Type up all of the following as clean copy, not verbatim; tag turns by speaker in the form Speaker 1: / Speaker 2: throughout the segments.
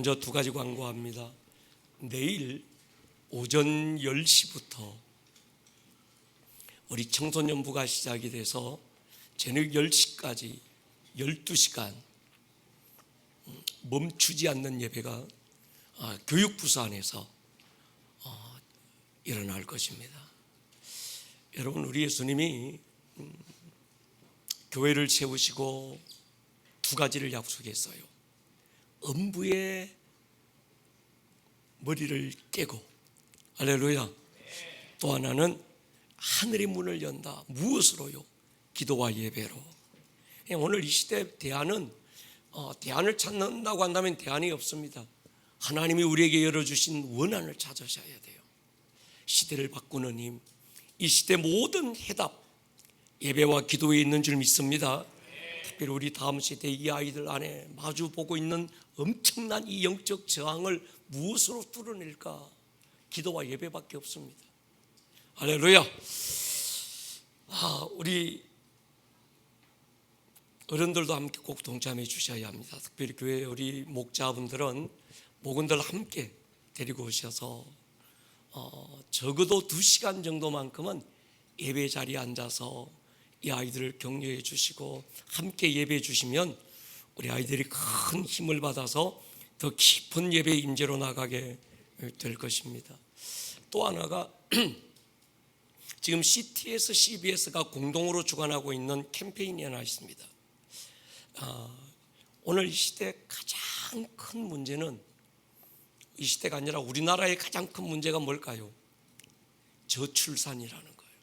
Speaker 1: 먼저 두 가지 광고합니다. 내일 오전 10시부터 우리 청소년부가 시작이 돼서 저녁 10시까지 12시간 멈추지 않는 예배가 교육부서 안에서 일어날 것입니다. 여러분, 우리 예수님이 교회를 세우시고 두 가지를 약속했어요. 음부의 머리를 깨고, 할렐루야. 또 하나는 하늘의 문을 연다. 무엇으로요? 기도와 예배로. 오늘 이 시대 대안은 대안을 찾는다고 한다면 대안이 없습니다. 하나님이 우리에게 열어주신 원한을 찾으셔야 돼요. 시대를 바꾸는 힘, 이 시대 모든 해답 예배와 기도에 있는 줄 믿습니다. 특별히 우리 다음 세대 이 아이들 안에 마주보고 있는 엄청난 이 영적 저항을 무엇으로 뚫어낼까? 기도와 예배밖에 없습니다. 할렐루야. 우리 어른들도 함께 꼭 동참해 주셔야 합니다. 특별히 교회 우리 목자분들은 목원들 함께 데리고 오셔서 적어도 2시간 정도만큼은 예배 자리에 앉아서 이 아이들을 격려해 주시고 함께 예배해 주시면 우리 아이들이 큰 힘을 받아서 더 깊은 예배 임재로 나가게 될 것입니다. 또 하나가 지금 CTS, CBS가 공동으로 주관하고 있는 캠페인이 하나 있습니다. 오늘 이 시대 가장 큰 문제는, 이 시대가 아니라 우리나라의 가장 큰 문제가 뭘까요? 저출산이라는 거예요.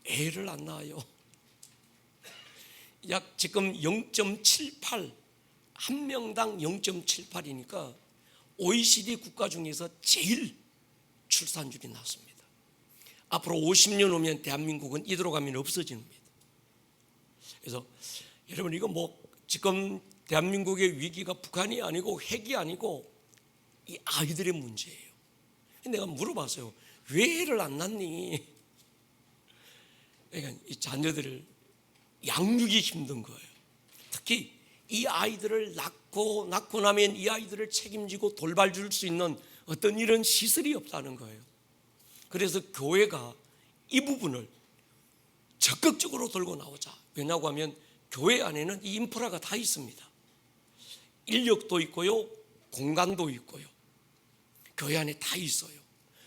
Speaker 1: 애를 안 낳아요. 약 지금 0.78, 한 명당 0.78이니까 OECD 국가 중에서 제일 출산율이 낮습니다. 앞으로 50년 후면 대한민국은 이대로 가면 없어지는 겁니다. 그래서 여러분, 이거 지금 대한민국의 위기가 북한이 아니고 핵이 아니고 이 아이들의 문제예요. 내가 물어봤어요. 왜 애를 안 낳니? 그러니까 이 자녀들을 양육이 힘든 거예요. 특히 이 아이들을 낳고 나면 이 아이들을 책임지고 돌봐줄 수 있는 어떤 이런 시설이 없다는 거예요. 그래서 교회가 이 부분을 적극적으로 들고 나오자. 왜냐고 하면 교회 안에는 이 인프라가 다 있습니다. 인력도 있고요, 공간도 있고요. 교회 안에 다 있어요.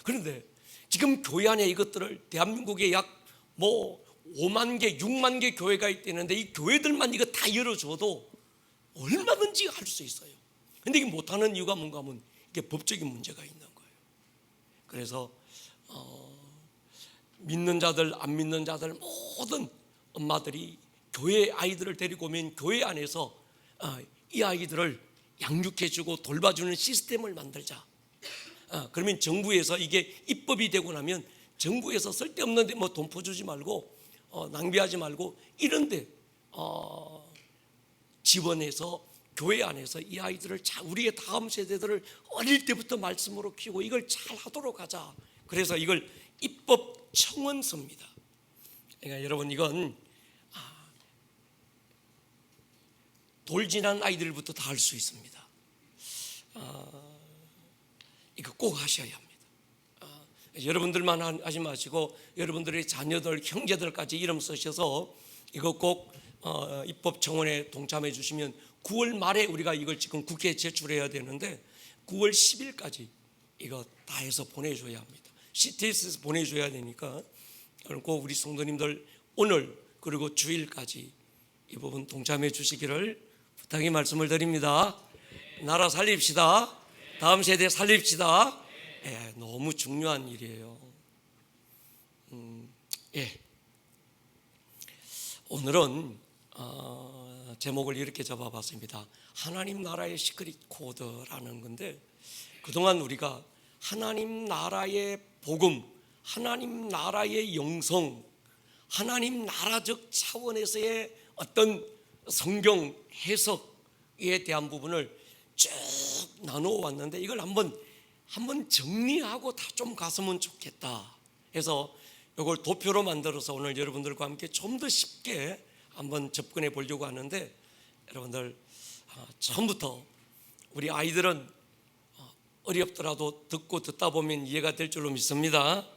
Speaker 1: 그런데 지금 교회 안에 이것들을 대한민국에 약 5만 개, 6만 개 교회가 있다는데 이 교회들만 이거 다 열어줘도 얼마든지 할 수 있어요. 근데 이게 못하는 이유가 뭔가 하면 이게 법적인 문제가 있는 거예요. 그래서 믿는 자들, 안 믿는 자들 모든 엄마들이 교회 아이들을 데리고 오면 교회 안에서 이 아이들을 양육해주고 돌봐주는 시스템을 만들자. 그러면 정부에서 이게 입법이 되고 나면 정부에서 쓸데없는데 돈 퍼주지 말고 낭비하지 말고 이런데 지원해서 교회 안에서 이 아이들을 우리의 다음 세대들을 어릴 때부터 말씀으로 키우고 이걸 잘 하도록 하자. 그래서 이걸 입법 청원서입니다. 그러니까 여러분, 이건 돌진한 아이들부터 다 할 수 있습니다. 이거 꼭 하셔야 합니다. 여러분들만 하지 마시고 여러분들의 자녀들, 형제들까지 이름 쓰셔서 이거 꼭 입법 청원에 동참해 주시면 9월 말에 우리가 이걸 지금 국회에 제출해야 되는데 9월 10일까지 이거 다 해서 보내줘야 합니다. CTS에서 보내줘야 되니까 꼭 우리 성도님들 오늘 그리고 주일까지 이 부분 동참해 주시기를 부탁의 말씀을 드립니다. 나라 살립시다. 다음 세대 살립시다. 너무 중요한 일이에요. 오늘은 제목을 이렇게 잡아봤습니다. 하나님 나라의 시크릿 코드라는 건데, 그동안 우리가 하나님 나라의 복음, 하나님 나라의 영성, 하나님 나라적 차원에서의 어떤 성경 해석에 대한 부분을 쭉 나누어 왔는데 이걸 한번 정리하고 다 좀 갔으면 좋겠다 해서 이걸 도표로 만들어서 오늘 여러분들과 함께 좀 더 쉽게 한번 접근해 보려고 하는데, 여러분들 처음부터 우리 아이들은 어렵더라도 듣고 듣다 보면 이해가 될 줄로 믿습니다.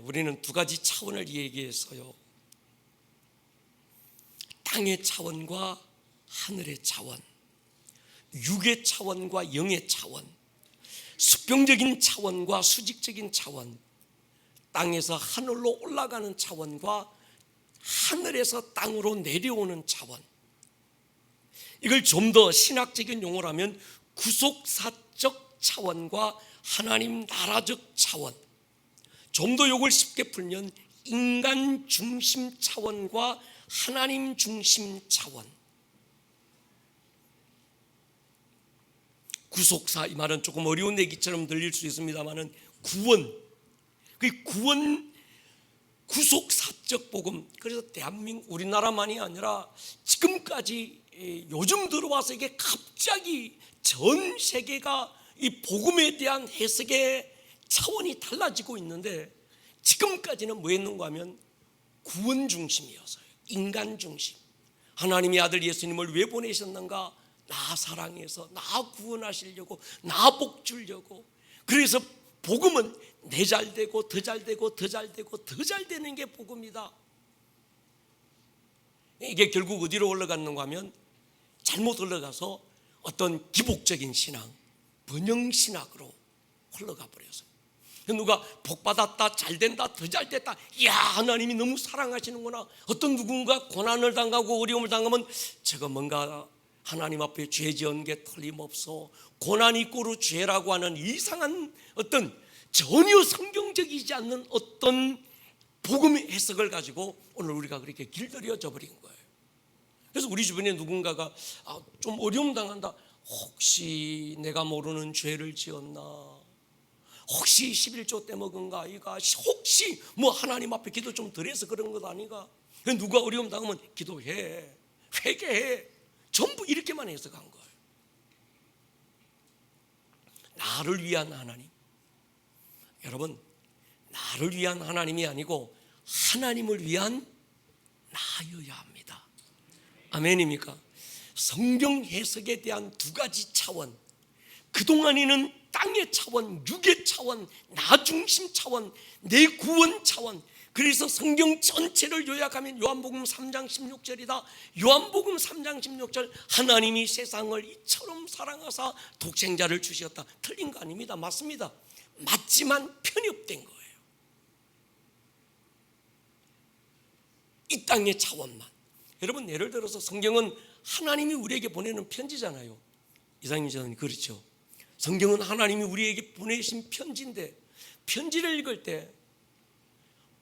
Speaker 1: 우리는 두 가지 차원을 얘기했어요. 땅의 차원과 하늘의 차원, 육의 차원과 영의 차원, 수평적인 차원과 수직적인 차원, 땅에서 하늘로 올라가는 차원과 하늘에서 땅으로 내려오는 차원. 이걸 좀 더 신학적인 용어로 하면 구속사적 차원과 하나님 나라적 차원, 좀 더 이걸 쉽게 풀면 인간 중심 차원과 하나님 중심 차원. 구속사, 이 말은 조금 어려운 얘기처럼 들릴 수 있습니다만은 구원, 그 구원 구속사적 복음. 그래서 대한민국, 우리나라만이 아니라 지금까지 요즘 들어와서 이게 갑자기 전 세계가 이 복음에 대한 해석의 차원이 달라지고 있는데, 지금까지는 뭐였는가 하면 구원 중심이었어요. 인간 중심. 하나님의 아들 예수님을 왜 보내셨는가? 나 사랑해서, 나 구원하시려고, 나 복 주려고. 그래서 복음은 내 잘 되고 더 잘 되고 더 잘 되고 더 잘 되는 게 복음이다. 이게 결국 어디로 올라갔는가 하면 잘못 흘러가서 어떤 기복적인 신앙, 번영신학으로 흘러가 버렸어요. 누가 복받았다, 잘된다, 더 잘됐다, 이야 하나님이 너무 사랑하시는구나. 어떤 누군가 고난을 당하고 어려움을 당하면 저거 뭔가 하나님 앞에 죄 지은 게 틀림없어, 고난이 꼬루 죄라고 하는 이상한 어떤 전혀 성경적이지 않는 어떤 복음의 해석을 가지고 오늘 우리가 그렇게 길들여져 버린 거예요. 그래서 우리 주변에 누군가가 좀 어려움 당한다, 혹시 내가 모르는 죄를 지었나, 혹시 11조 떼먹은가 아이가, 혹시 뭐 하나님 앞에 기도 좀 덜해서 그런 것 아니가. 누가 어려움 당하면 기도해, 회개해, 전부 이렇게만 해석한 거예요. 나를 위한 하나님. 여러분, 나를 위한 하나님이 아니고 하나님을 위한 나여야 합니다. 아멘입니까? 성경 해석에 대한 두 가지 차원, 그동안에는 땅의 차원, 육의 차원, 나 중심 차원, 내 구원 차원. 그래서 성경 전체를 요약하면 요한복음 3장 16절이다. 요한복음 3장 16절, 하나님이 세상을 이처럼 사랑하사 독생자를 주셨다. 틀린 거 아닙니다. 맞습니다. 맞지만 편협된 거예요. 이 땅의 차원만. 여러분, 예를 들어서 성경은 하나님이 우리에게 보내는 편지잖아요. 이상민 저는 그렇죠. 성경은 하나님이 우리에게 보내신 편지인데, 편지를 읽을 때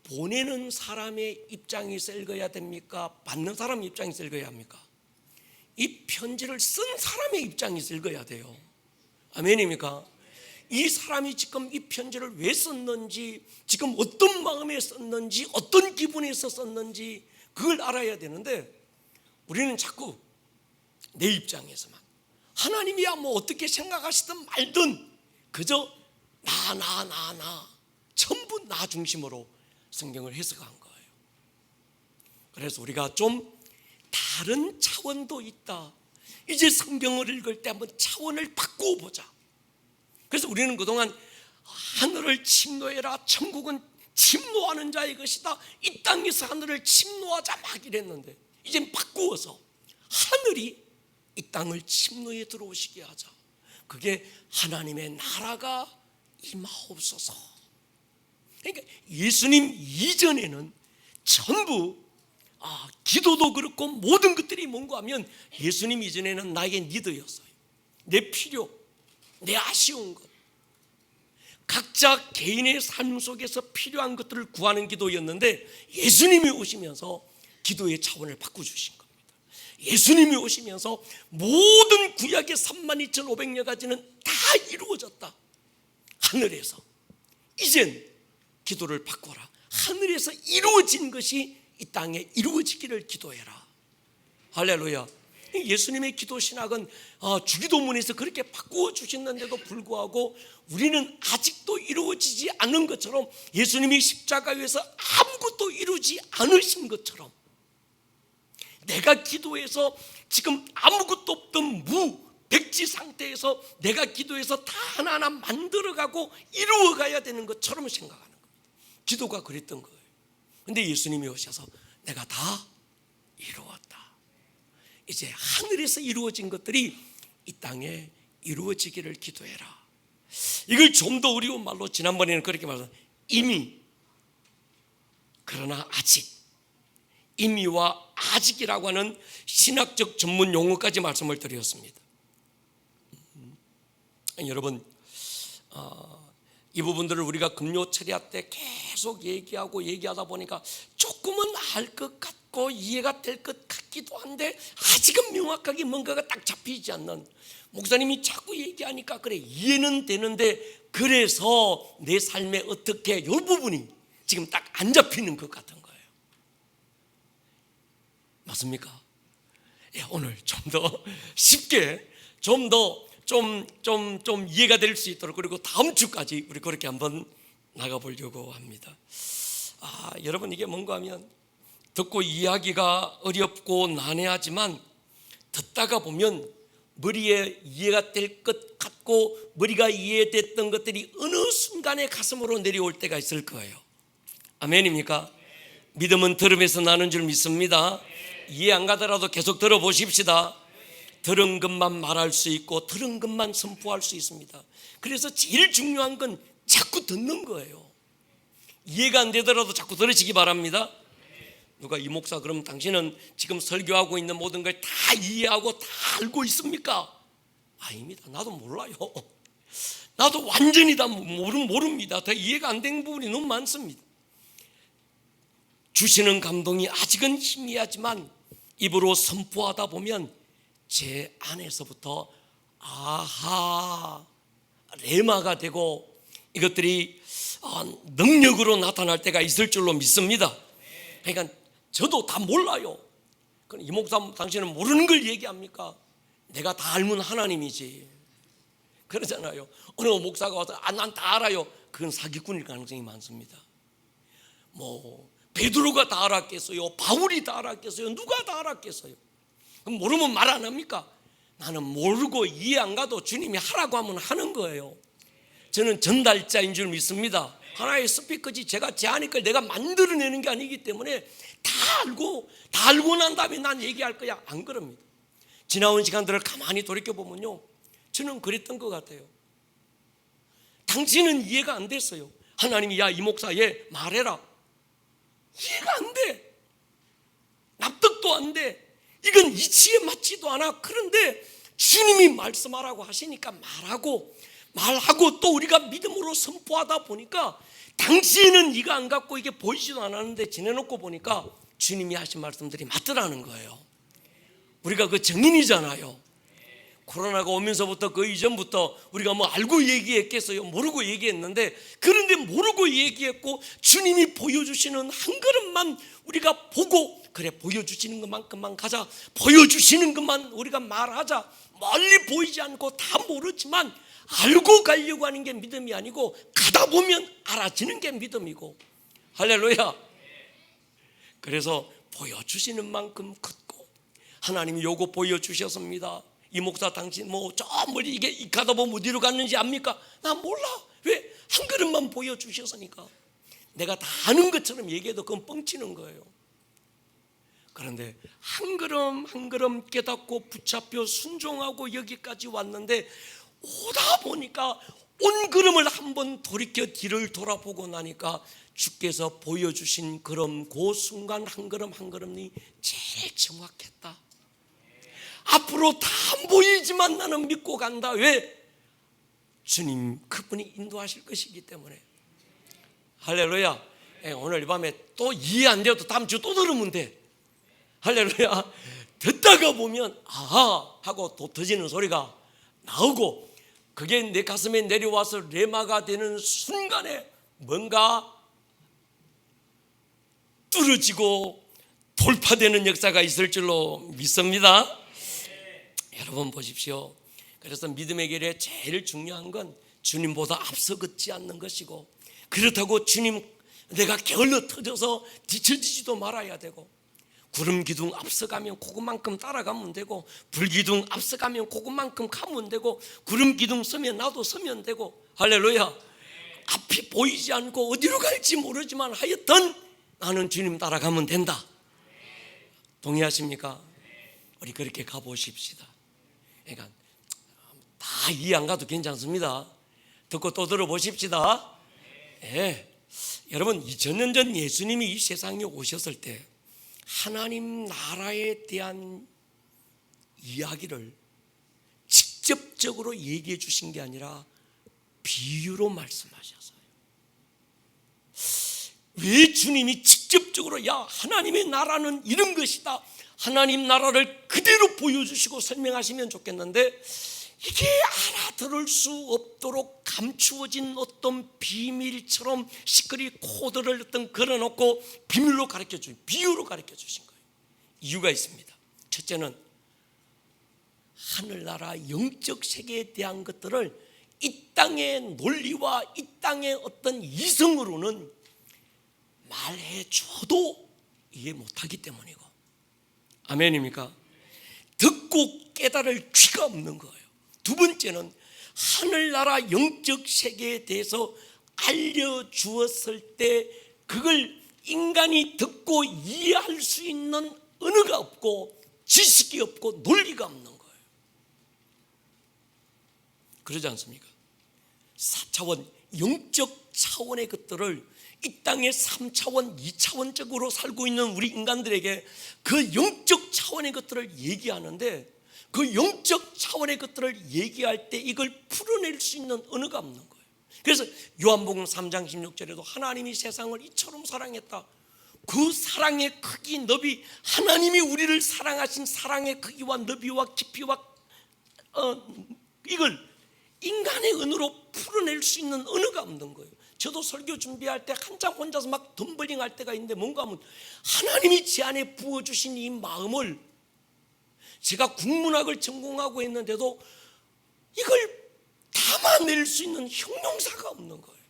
Speaker 1: 보내는 사람의 입장에서 읽어야 됩니까? 받는 사람의 입장에서 읽어야 합니까? 이 편지를 쓴 사람의 입장에서 읽어야 돼요. 아멘입니까? 이 사람이 지금 이 편지를 왜 썼는지, 지금 어떤 마음에 썼는지, 어떤 기분에서 썼는지 그걸 알아야 되는데, 우리는 자꾸 내 입장에서만, 하나님이야 뭐 어떻게 생각하시든 말든 그저 나 전부 나 중심으로 성경을 해석한 거예요. 그래서 우리가 좀 다른 차원도 있다. 이제 성경을 읽을 때 한번 차원을 바꾸어 보자. 그래서 우리는 그동안 하늘을 침노해라, 천국은 침노하는 자의 것이다, 이 땅에서 하늘을 침노하자 막 이랬는데, 이젠 바꾸어서 하늘이 이 땅을 침노에 들어오시게 하자. 그게 하나님의 나라가 임하옵소서. 그러니까 예수님 이전에는 전부 기도도 그렇고 모든 것들이 뭔가 하면 예수님 이전에는 나에게 니드였어요. 내 필요, 내 아쉬운 것, 각자 개인의 삶 속에서 필요한 것들을 구하는 기도였는데, 예수님이 오시면서 기도의 차원을 바꿔주신 겁니다. 예수님이 오시면서 모든 구약의 32,500여 가지는 다 이루어졌다. 하늘에서. 이젠 기도를 바꿔라. 하늘에서 이루어진 것이 이 땅에 이루어지기를 기도해라. 할렐루야. 예수님의 기도 신학은 주기도문에서 그렇게 바꾸어 주셨는데도 불구하고 우리는 아직도 이루어지지 않은 것처럼, 예수님이 십자가에서 아무것도 이루지 않으신 것처럼, 내가 기도해서 지금 아무것도 없던 백지 상태에서 내가 기도해서 다 하나하나 만들어가고 이루어가야 되는 것처럼 생각하는 거예요. 기도가 그랬던 거예요. 근데 예수님이 오셔서 내가 다 이루었다. 이제 하늘에서 이루어진 것들이 이 땅에 이루어지기를 기도해라. 이걸 좀 더 어려운 말로 지난번에는 그렇게 말해서 이미, 그러나 아직, 이미와 아직이라고 하는 신학적 전문 용어까지 말씀을 드렸습니다. 여러분, 이 부분들을 우리가 금요 철야 때 계속 얘기하다 보니까 조금은 알 것 같고 이해가 될 것 같기도 한데 아직은 명확하게 뭔가가 딱 잡히지 않는, 목사님이 자꾸 얘기하니까 그래 이해는 되는데 그래서 내 삶에 어떻게, 이 부분이 지금 딱 안 잡히는 것 같은 거예요. 맞습니까? 오늘 좀 더 쉽게, 좀 이해가 될 수 있도록, 그리고 다음 주까지 우리 그렇게 한번 나가보려고 합니다. 여러분, 이게 뭔가 하면 듣고 이해하기가 어렵고 난해하지만 듣다가 보면 머리에 이해가 될 것 같고 머리가 이해됐던 것들이 어느 순간에 가슴으로 내려올 때가 있을 거예요. 아멘입니까? 믿음은 들음에서 나는 줄 믿습니다. 이해 안 가더라도 계속 들어보십시다. 들은 것만 말할 수 있고 들은 것만 선포할 수 있습니다. 그래서 제일 중요한 건 자꾸 듣는 거예요. 이해가 안 되더라도 자꾸 들으시기 바랍니다. 누가 이 목사 그럼 당신은 지금 설교하고 있는 모든 걸 다 이해하고 다 알고 있습니까? 아닙니다. 나도 몰라요. 나도 완전히 다 모릅니다. 다 이해가 안 되는 부분이 너무 많습니다. 주시는 감동이 아직은 희미하지만 입으로 선포하다 보면 제 안에서부터 아하, 레마가 되고 이것들이 능력으로 나타날 때가 있을 줄로 믿습니다. 그러니까 저도 다 몰라요. 이 목사 당신은 모르는 걸 얘기합니까? 내가 다 알면 하나님이지. 그러잖아요. 어느 목사가 와서 난 다 알아요. 그건 사기꾼일 가능성이 많습니다. 베드로가 다 알았겠어요? 바울이 다 알았겠어요? 누가 다 알았겠어요? 그럼 모르면 말 안 합니까? 나는 모르고 이해 안 가도 주님이 하라고 하면 하는 거예요. 저는 전달자인 줄 믿습니다. 하나의 스피커지 제가 제 안의 걸 내가 만들어내는 게 아니기 때문에 다 알고 난 다음에 난 얘기할 거야. 안 그럽니다. 지나온 시간들을 가만히 돌이켜보면요, 저는 그랬던 것 같아요. 당신은 이해가 안 됐어요. 하나님이 야, 이 목사 얘 말해라. 이해가 안 돼. 납득도 안 돼. 이건 이치에 맞지도 않아. 그런데 주님이 말씀하라고 하시니까 말하고 또 우리가 믿음으로 선포하다 보니까 당시에는 이가 안 갖고 이게 보이지도 않았는데 지내놓고 보니까 주님이 하신 말씀들이 맞더라는 거예요. 우리가 그 증인이잖아요. 코로나가 오면서부터 그 이전부터 우리가 알고 얘기했겠어요? 모르고 얘기했는데, 그런데 모르고 얘기했고 주님이 보여주시는 한 걸음만 우리가 보고, 그래 보여주시는 것만큼만 가자, 보여주시는 것만 우리가 말하자. 멀리 보이지 않고 다 모르지만 알고 가려고 하는 게 믿음이 아니고 가다 보면 알아지는 게 믿음이고. 할렐루야. 그래서 보여주시는 만큼 걷고, 하나님이 요거 보여주셨습니다. 이 목사 당신 저 멀리 이게 가다 보면 어디로 갔는지 압니까? 난 몰라. 왜? 한 걸음만 보여주셨으니까. 내가 다 아는 것처럼 얘기해도 그건 뻥치는 거예요. 그런데 한 걸음 한 걸음 깨닫고 붙잡혀 순종하고 여기까지 왔는데, 오다 보니까 온 걸음을 한번 돌이켜 뒤를 돌아보고 나니까 주께서 보여주신 걸음, 그 순간 한 걸음 한 걸음이 제일 정확했다. 앞으로 다 안 보이지만 나는 믿고 간다. 왜? 주님 그분이 인도하실 것이기 때문에. 할렐루야. 오늘 이 밤에 또 이해 안 돼도 다음 주 또 들으면 돼. 할렐루야. 듣다가 보면 아하 하고 또 터지는 소리가 나오고, 그게 내 가슴에 내려와서 레마가 되는 순간에 뭔가 뚫어지고 돌파되는 역사가 있을 줄로 믿습니다. 여러분 보십시오. 그래서 믿음의 길에 제일 중요한 건 주님보다 앞서 걷지 않는 것이고, 그렇다고 주님 내가 게을러 터져서 뒤처지지도 말아야 되고, 구름 기둥 앞서가면 그것만큼 따라가면 되고, 불 기둥 앞서가면 그것만큼 가면 되고, 구름 기둥 서면 나도 서면 되고. 할렐루야. 앞이 보이지 않고 어디로 갈지 모르지만 하여튼 나는 주님 따라가면 된다. 동의하십니까? 우리 그렇게 가보십시다. 그러니까 다 이해 안 가도 괜찮습니다. 듣고 또 들어보십시다. 예. 여러분, 2000년 전 예수님이 이 세상에 오셨을 때 하나님 나라에 대한 이야기를 직접적으로 얘기해 주신 게 아니라 비유로 말씀하셨어요. 왜 주님이 직접적으로 야, 하나님의 나라는 이런 것이다, 하나님 나라를 그대로 보여주시고 설명하시면 좋겠는데, 이게 알아들을 수 없도록 감추어진 어떤 비밀처럼 시끄리 코드를 어떤 걸어놓고 비밀로 가르쳐 주신, 비유로 가르쳐 주신 거예요. 이유가 있습니다. 첫째는 하늘나라 영적 세계에 대한 것들을 이 땅의 논리와 이 땅의 어떤 이성으로는 말해줘도 이해 못하기 때문이고, 아멘입니까? 듣고 깨달을 귀가 없는 거예요. 두 번째는 하늘나라 영적 세계에 대해서 알려주었을 때 그걸 인간이 듣고 이해할 수 있는 언어가 없고 지식이 없고 논리가 없는 거예요. 그러지 않습니까? 4차원 영적 차원의 것들을 이 땅의 3차원 2차원적으로 살고 있는 우리 인간들에게 그 영적 차원의 것들을 얘기하는데, 그 영적 차원의 것들을 얘기할 때 이걸 풀어낼 수 있는 언어가 없는 거예요. 그래서 요한복음 3장 16절에도 하나님이 세상을 이처럼 사랑했다, 그 사랑의 크기 너비, 하나님이 우리를 사랑하신 사랑의 크기와 너비와 깊이와 이걸 인간의 언어로 풀어낼 수 있는 언어가 없는 거예요. 저도 설교 준비할 때 한참 혼자서 막 덤블링 할 때가 있는데, 뭔가 하면 하나님이 제 안에 부어주신 이 마음을, 제가 국문학을 전공하고 있는데도 이걸 담아낼 수 있는 형용사가 없는 거예요.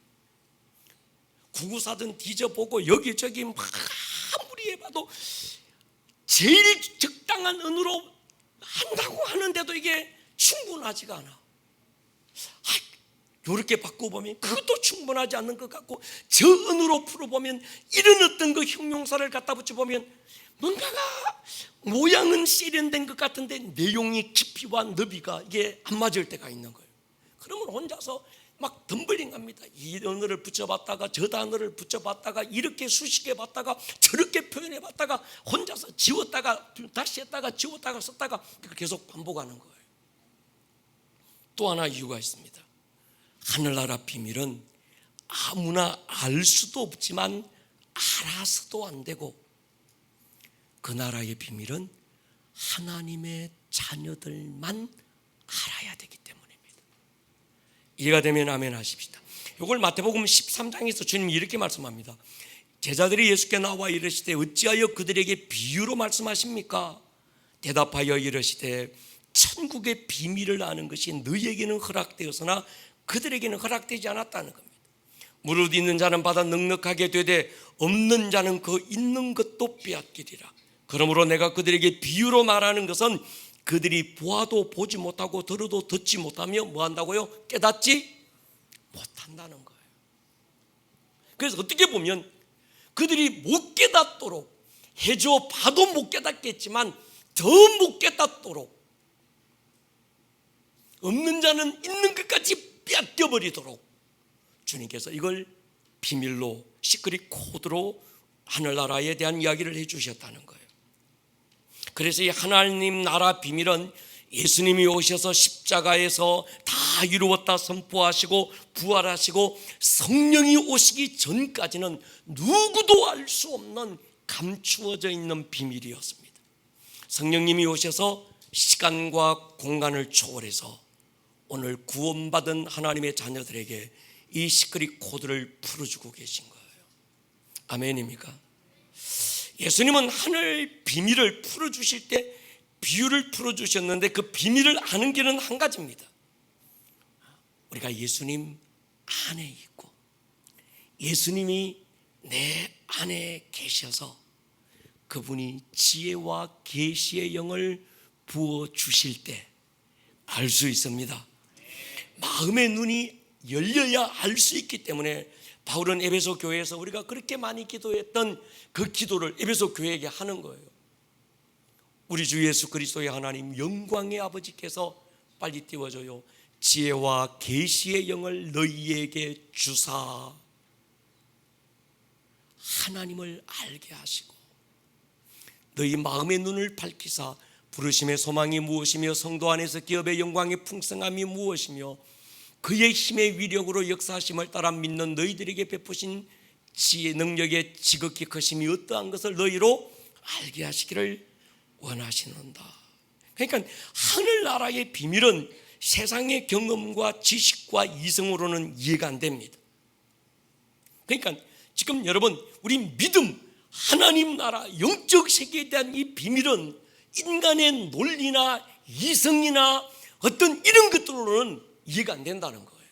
Speaker 1: 구구사든 뒤져보고 여기저기 막 아무리 해봐도 제일 적당한 언어로 한다고 하는데도 이게 충분하지가 않아. 이렇게 바꿔보면 그것도 충분하지 않는 것 같고, 저 언어로 풀어보면 이런 어떤 그 형용사를 갖다 붙여보면 뭔가가 모양은 세련된 것 같은데 내용이 깊이와 너비가 이게 안 맞을 때가 있는 거예요. 그러면 혼자서 막 덤블링합니다. 이 언어를 붙여봤다가 저 단어를 붙여봤다가 이렇게 수식해봤다가 저렇게 표현해봤다가 혼자서 지웠다가 다시 했다가 지웠다가 썼다가 계속 반복하는 거예요. 또 하나 이유가 있습니다. 하늘나라 비밀은 아무나 알 수도 없지만 알아서도 안 되고, 그 나라의 비밀은 하나님의 자녀들만 알아야 되기 때문입니다. 이해가 되면 아멘 하십시다. 이걸 마태복음 13장에서 주님이 이렇게 말씀합니다. 제자들이 예수께 나와 이르시되 어찌하여 그들에게 비유로 말씀하십니까? 대답하여 이르시되 천국의 비밀을 아는 것이 너희에게는 허락되었으나 그들에게는 허락되지 않았다는 겁니다. 무릇 있는 자는 받아 넉넉하게 되되 없는 자는 그 있는 것도 빼앗기리라. 그러므로 내가 그들에게 비유로 말하는 것은 그들이 보아도 보지 못하고 들어도 듣지 못하며 뭐 한다고요? 깨닫지 못한다는 거예요. 그래서 어떻게 보면 그들이 못 깨닫도록 해줘 봐도 못 깨닫겠지만 더 못 깨닫도록, 없는 자는 있는 것까지 빼앗겨버리도록 주님께서 이걸 비밀로 시크릿 코드로 하늘나라에 대한 이야기를 해주셨다는 거예요. 그래서 이 하나님 나라 비밀은 예수님이 오셔서 십자가에서 다 이루었다 선포하시고 부활하시고 성령이 오시기 전까지는 누구도 알 수 없는 감추어져 있는 비밀이었습니다. 성령님이 오셔서 시간과 공간을 초월해서 오늘 구원받은 하나님의 자녀들에게 이 시크릿 코드를 풀어주고 계신 거예요. 아멘입니까? 예수님은 하늘 비밀을 풀어주실 때 비유를 풀어주셨는데, 그 비밀을 아는 길은 한 가지입니다. 우리가 예수님 안에 있고 예수님이 내 안에 계셔서 그분이 지혜와 계시의 영을 부어 주실 때 알 수 있습니다. 마음의 눈이 열려야 알 수 있기 때문에 바울은 에베소 교회에서 우리가 그렇게 많이 기도했던 그 기도를 에베소 교회에게 하는 거예요. 우리 주 예수 그리스도의 하나님 영광의 아버지께서 빨리 띄워줘요. 지혜와 계시의 영을 너희에게 주사 하나님을 알게 하시고 너희 마음의 눈을 밝히사 부르심의 소망이 무엇이며 성도 안에서 기업의 영광의 풍성함이 무엇이며 그의 힘의 위력으로 역사하심을 따라 믿는 너희들에게 베푸신 지혜 능력의 지극히 크심이 어떠한 것을 너희로 알게 하시기를 원하시는다. 그러니까 하늘나라의 비밀은 세상의 경험과 지식과 이성으로는 이해가 안 됩니다. 그러니까 지금 여러분 우리 믿음, 하나님 나라, 영적 세계에 대한 이 비밀은 인간의 논리나 이성이나 어떤 이런 것들로는 이해가 안 된다는 거예요.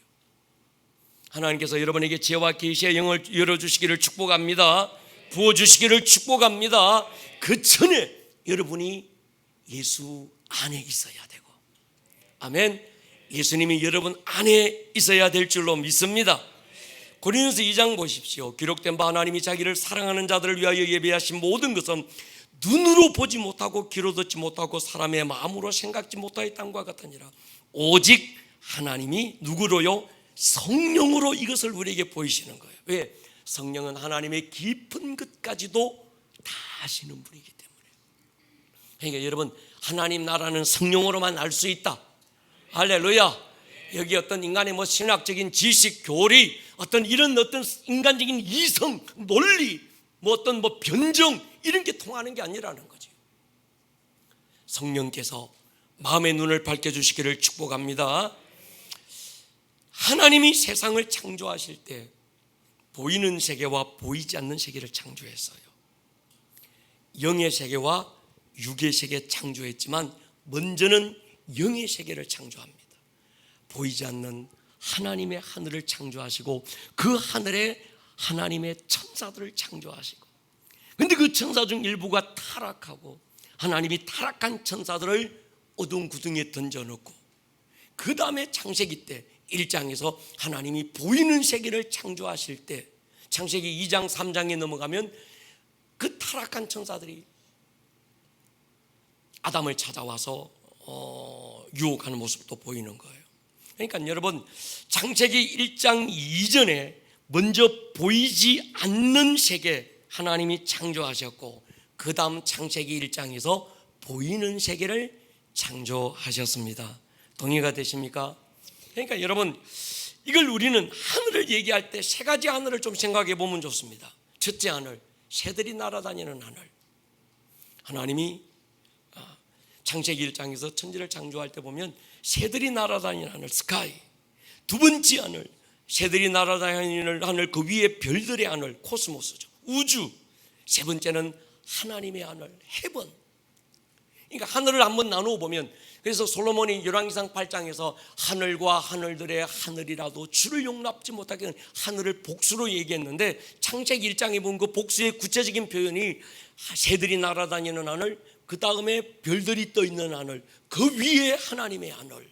Speaker 1: 하나님께서 여러분에게 지혜와 계시의 영을 열어주시기를 축복합니다. 부어주시기를 축복합니다. 그 전에 여러분이 예수 안에 있어야 되고, 아멘. 예수님이 여러분 안에 있어야 될 줄로 믿습니다. 고린도서 2장 보십시오. 기록된 바 하나님이 자기를 사랑하는 자들을 위하여 예비하신 모든 것은 눈으로 보지 못하고 귀로 듣지 못하고 사람의 마음으로 생각지 못하였던과 같으니라. 오직 하나님이 누구로요? 성령으로 이것을 우리에게 보이시는 거예요. 왜? 성령은 하나님의 깊은 것까지도 다 아시는 분이기 때문에. 그러니까 여러분 하나님 나라는 성령으로만 알 수 있다. 할렐루야. 여기 어떤 인간의 뭐 신학적인 지식, 교리, 어떤 이런 어떤 인간적인 이성, 논리, 뭐 어떤 뭐 변정 이런 게 통하는 게 아니라는 거죠. 성령께서 마음의 눈을 밝혀주시기를 축복합니다. 하나님이 세상을 창조하실 때 보이는 세계와 보이지 않는 세계를 창조했어요. 영의 세계와 육의 세계 창조했지만 먼저는 영의 세계를 창조합니다. 보이지 않는 하나님의 하늘을 창조하시고 그 하늘에 하나님의 천사들을 창조하시고, 근데 그 천사 중 일부가 타락하고 하나님이 타락한 천사들을 어두운 구덩이에 던져놓고 그 다음에 창세기 때 1장에서 하나님이 보이는 세계를 창조하실 때 창세기 2장 3장에 넘어가면 그 타락한 천사들이 아담을 찾아와서 유혹하는 모습도 보이는 거예요. 그러니까 여러분 창세기 1장 이전에 먼저 보이지 않는 세계 하나님이 창조하셨고 그 다음 창세기 1장에서 보이는 세계를 창조하셨습니다. 동의가 되십니까? 그러니까 여러분 이걸 우리는 하늘을 얘기할 때 세 가지 하늘을 좀 생각해 보면 좋습니다. 첫째 하늘, 새들이 날아다니는 하늘. 하나님이 창세기 1장에서 천지를 창조할 때 보면 새들이 날아다니는 하늘, 스카이. 두 번째 하늘, 새들이 날아다니는 하늘, 그 위에 별들의 하늘, 코스모스죠. 우주. 세 번째는 하나님의 하늘, 헤븐. 그러니까 하늘을 한번 나누어 보면, 그래서 솔로몬이 열왕기상 8장에서 하늘과 하늘들의 하늘이라도 주를 용납지 못하게 하늘을 복수로 얘기했는데 창세기 1장에 보면 그 복수의 구체적인 표현이 새들이 날아다니는 하늘, 그 다음에 별들이 떠 있는 하늘, 그 위에 하나님의 하늘.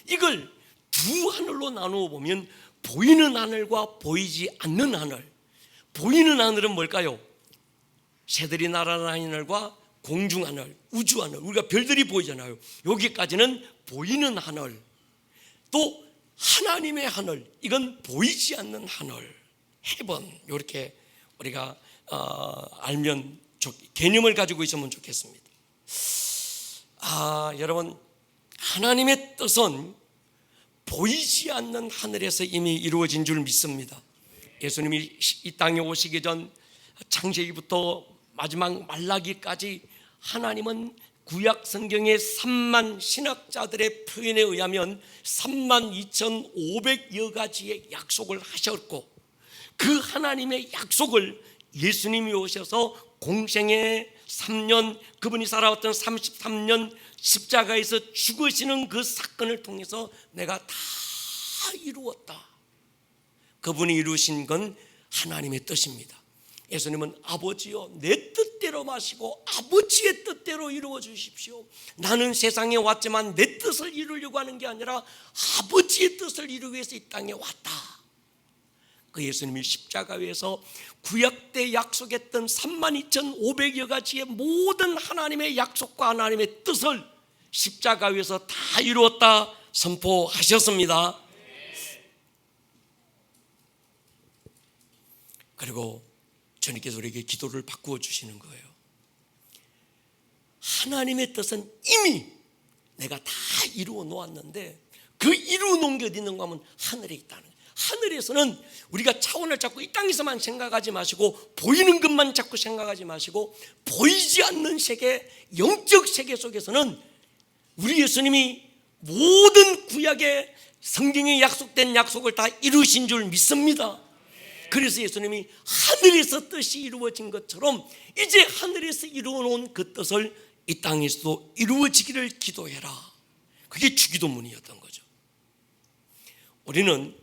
Speaker 1: 이걸 두 하늘로 나누어 보면 보이는 하늘과 보이지 않는 하늘. 보이는 하늘은 뭘까요? 새들이 날아다니는 하늘과 공중 하늘, 우주 하늘. 우리가 별들이 보이잖아요. 여기까지는 보이는 하늘. 또 하나님의 하늘, 이건 보이지 않는 하늘, 헤븐. 이렇게 우리가 알면 개념을 가지고 있으면 좋겠습니다. 여러분 하나님의 뜻은 보이지 않는 하늘에서 이미 이루어진 줄 믿습니다. 예수님이 이 땅에 오시기 전 창세기부터 마지막 말라기까지 하나님은 구약 성경의 3만 신학자들의 표현에 의하면 32,500여 가지의 약속을 하셨고 그 하나님의 약속을 예수님이 오셔서 공생의 3년, 그분이 살아왔던 33년 십자가에서 죽으시는 그 사건을 통해서 내가 다 이루었다. 그분이 이루신 건 하나님의 뜻입니다. 예수님은 아버지여 내 뜻대로 뜻대로 마시고 아버지의 뜻대로 이루어 주십시오. 나는 세상에 왔지만 내 뜻을 이루려고 하는 게 아니라 아버지의 뜻을 이루기 위해서 이 땅에 왔다. 그 예수님이 십자가 위에서 구약 때 약속했던 32,500여 가지의 모든 하나님의 약속과 하나님의 뜻을 십자가 위에서 다 이루었다 선포하셨습니다. 그리고 주님께서 우리에게 기도를 바꾸어 주시는 거예요. 하나님의 뜻은 이미 내가 다 이루어 놓았는데 그 이루어 놓은 게 어디 있는가 하면 하늘에 있다는 거예요. 하늘에서는 우리가 차원을 잡고 이 땅에서만 생각하지 마시고 보이는 것만 자꾸 생각하지 마시고 보이지 않는 세계, 영적 세계 속에서는 우리 예수님이 모든 구약의 성경에 약속된 약속을 다 이루신 줄 믿습니다. 그래서 예수님이 하늘에서 뜻이 이루어진 것처럼 이제 하늘에서 이루어 놓은 그 뜻을 이 땅에서도 이루어지기를 기도해라. 그게 주기도문이었던 거죠. 우리는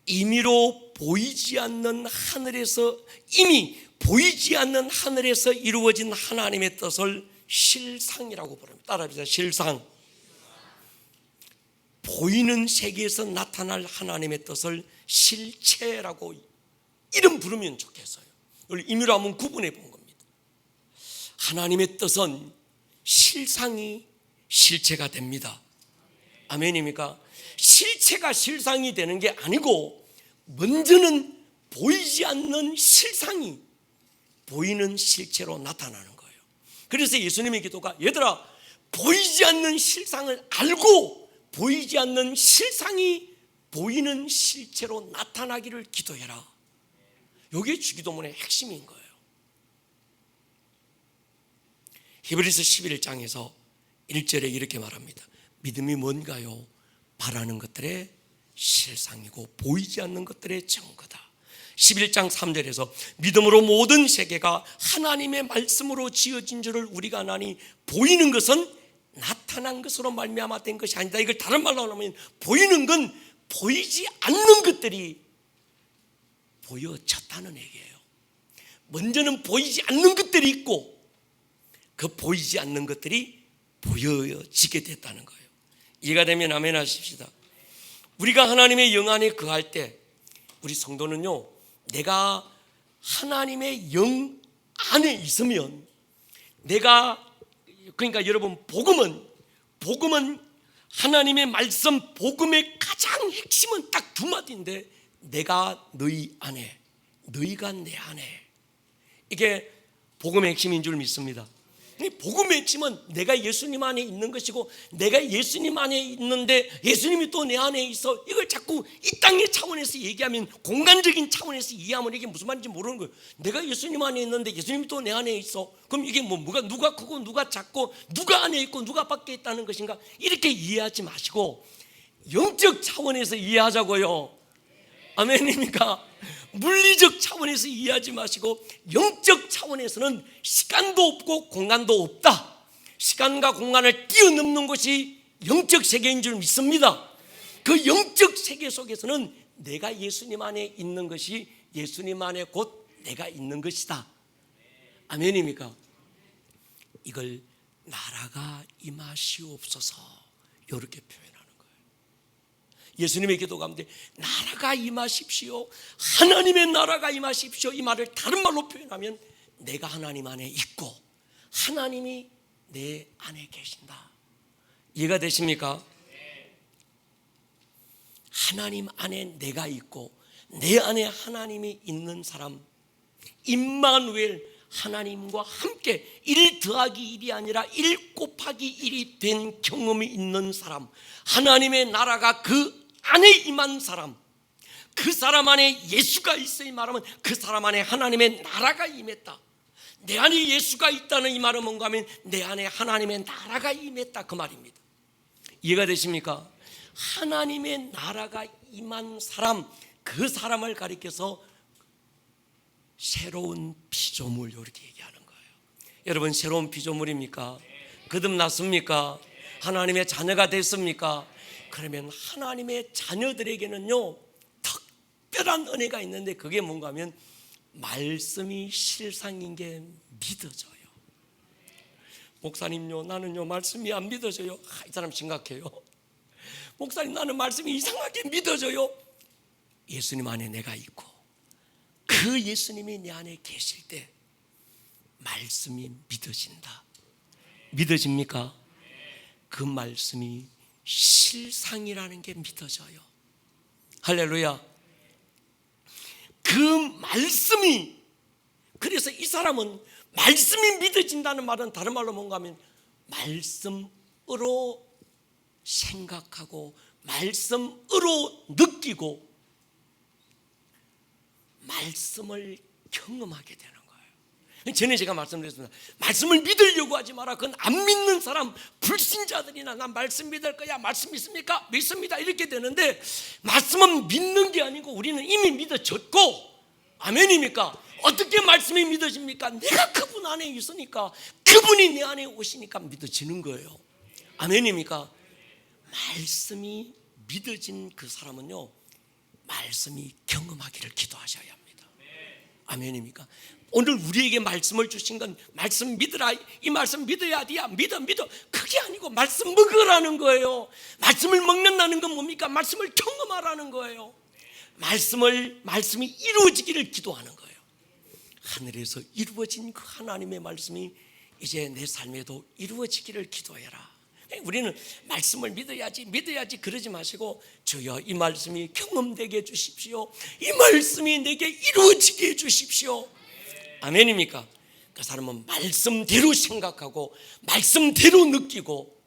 Speaker 1: 임의로 보이지 않는 하늘에서 이미 보이지 않는 하늘에서 이루어진 하나님의 뜻을 실상이라고 부릅니다. 따라합시다. 실상. 보이는 세계에서 나타날 하나님의 뜻을 실체라고 이름 부르면 좋겠어요. 이걸 임의로 한번 구분해 본 겁니다. 하나님의 뜻은 실상이 실체가 됩니다. 아멘입니까? 실체가 실상이 되는 게 아니고 먼저는 보이지 않는 실상이 보이는 실체로 나타나는 거예요. 그래서 예수님의 기도가 얘들아 보이지 않는 실상을 알고 보이지 않는 실상이 보이는 실체로 나타나기를 기도해라. 이게 주기도문의 핵심인 거예요. 히브리서 11장에서 1절에 이렇게 말합니다. 믿음이 뭔가요? 바라는 것들의 실상이고 보이지 않는 것들의 증거다. 11장 3절에서 믿음으로 모든 세계가 하나님의 말씀으로 지어진 줄을 우리가 아나니 보이는 것은 나타난 것으로 말미암아 된 것이 아니다. 이걸 다른 말로 하면 보이는 건 보이지 않는 것들이 보여졌다는 얘기예요. 먼저는 보이지 않는 것들이 있고 그 보이지 않는 것들이 보여지게 됐다는 거예요. 이해가 되면 아멘 하십시다. 우리가 하나님의 영 안에 거할 때 우리 성도는요, 내가 하나님의 영 안에 있으면 내가 그러니까 여러분 복음은 하나님의 말씀 복음의 가장 핵심은 딱 두 마디인데 내가 너희 안에 너희가 내 안에 이게 복음의 핵심인 줄 믿습니다. 복음의 핵심은 내가 예수님 안에 있는 것이고 내가 예수님 안에 있는데 예수님이 또 내 안에 있어. 이걸 자꾸 이 땅의 차원에서 얘기하면 공간적인 차원에서 이해하면 이게 무슨 말인지 모르는 거예요. 내가 예수님 안에 있는데 예수님이 또 내 안에 있어. 그럼 이게 누가 크고 누가 작고 누가 안에 있고 누가 밖에 있다는 것인가 이렇게 이해하지 마시고 영적 차원에서 이해하자고요. 아멘입니까? 물리적 차원에서 이해하지 마시고 영적 차원에서는 시간도 없고 공간도 없다. 시간과 공간을 뛰어넘는 것이 영적 세계인 줄 믿습니다. 그 영적 세계 속에서는 내가 예수님 안에 있는 것이 예수님 안에 곧 내가 있는 것이다. 아멘입니까? 이걸 나라가 임하시옵소서 이렇게 표현하는 거예요. 예수님의 기도 가운데 나라가 임하십시오, 하나님의 나라가 임하십시오, 이 말을 다른 말로 표현하면 내가 하나님 안에 있고 하나님이 내 안에 계신다. 이해가 되십니까? 하나님 안에 내가 있고 내 안에 하나님이 있는 사람, 임마누엘, 하나님과 함께 1 더하기 1이 아니라 1 곱하기 1이 된 경험이 있는 사람, 하나님의 나라가 그 안에 임한 사람, 그 사람 안에 예수가 있어 이 말하면 그 사람 안에 하나님의 나라가 임했다. 내 안에 예수가 있다는 이 말은 뭔가 하면 내 안에 하나님의 나라가 임했다 그 말입니다. 이해가 되십니까? 하나님의 나라가 임한 사람, 그 사람을 가리켜서 새로운 피조물 이렇게 얘기하는 거예요. 여러분 새로운 피조물입니까? 거듭났습니까? 하나님의 자녀가 됐습니까? 그러면 하나님의 자녀들에게는요 특별한 은혜가 있는데 그게 뭔가 하면 말씀이 실상인 게 믿어져요. 목사님요, 나는요 말씀이 안 믿어져요. 이 사람 심각해요. 목사님, 나는 말씀이 이상하게 믿어져요. 예수님 안에 내가 있고 그 예수님이 내 안에 계실 때 말씀이 믿어진다. 믿어집니까? 그 말씀이 실상이라는 게 믿어져요. 할렐루야. 그 말씀이, 그래서 이 사람은 말씀이 믿어진다는 말은 다른 말로 뭔가 하면 말씀으로 생각하고 말씀으로 느끼고 말씀을 경험하게 되는 거예요. 전에 제가 말씀드렸습니다. 말씀을 믿으려고 하지 마라. 그건 안 믿는 사람, 불신자들이나 난 말씀 믿을 거야, 말씀 믿습니까? 믿습니다, 이렇게 되는데, 말씀은 믿는 게 아니고 우리는 이미 믿어졌고, 아멘입니까? 어떻게 말씀이 믿어집니까? 내가 그분 안에 있으니까, 그분이 내 안에 오시니까 믿어지는 거예요. 아멘입니까? 말씀이 믿어진 그 사람은요, 말씀이 경험하기를 기도하셔야 합니다. 아멘입니까? 오늘 우리에게 말씀을 주신 건 말씀 믿으라, 이 말씀 믿어야 돼야, 믿어 그게 아니고 말씀 먹으라는 거예요. 말씀을 먹는다는 건 뭡니까? 말씀을 경험하라는 거예요. 말씀이 이루어지기를 기도하는 거예요. 하늘에서 이루어진 그 하나님의 말씀이 이제 내 삶에도 이루어지기를 기도해라. 우리는 말씀을 믿어야지 그러지 마시고, 주여 이 말씀이 경험되게 해주십시오. 이 말씀이 내게 이루어지게 해주십시오. 아멘입니까? 그 사람은 말씀대로 생각하고 말씀대로 느끼고,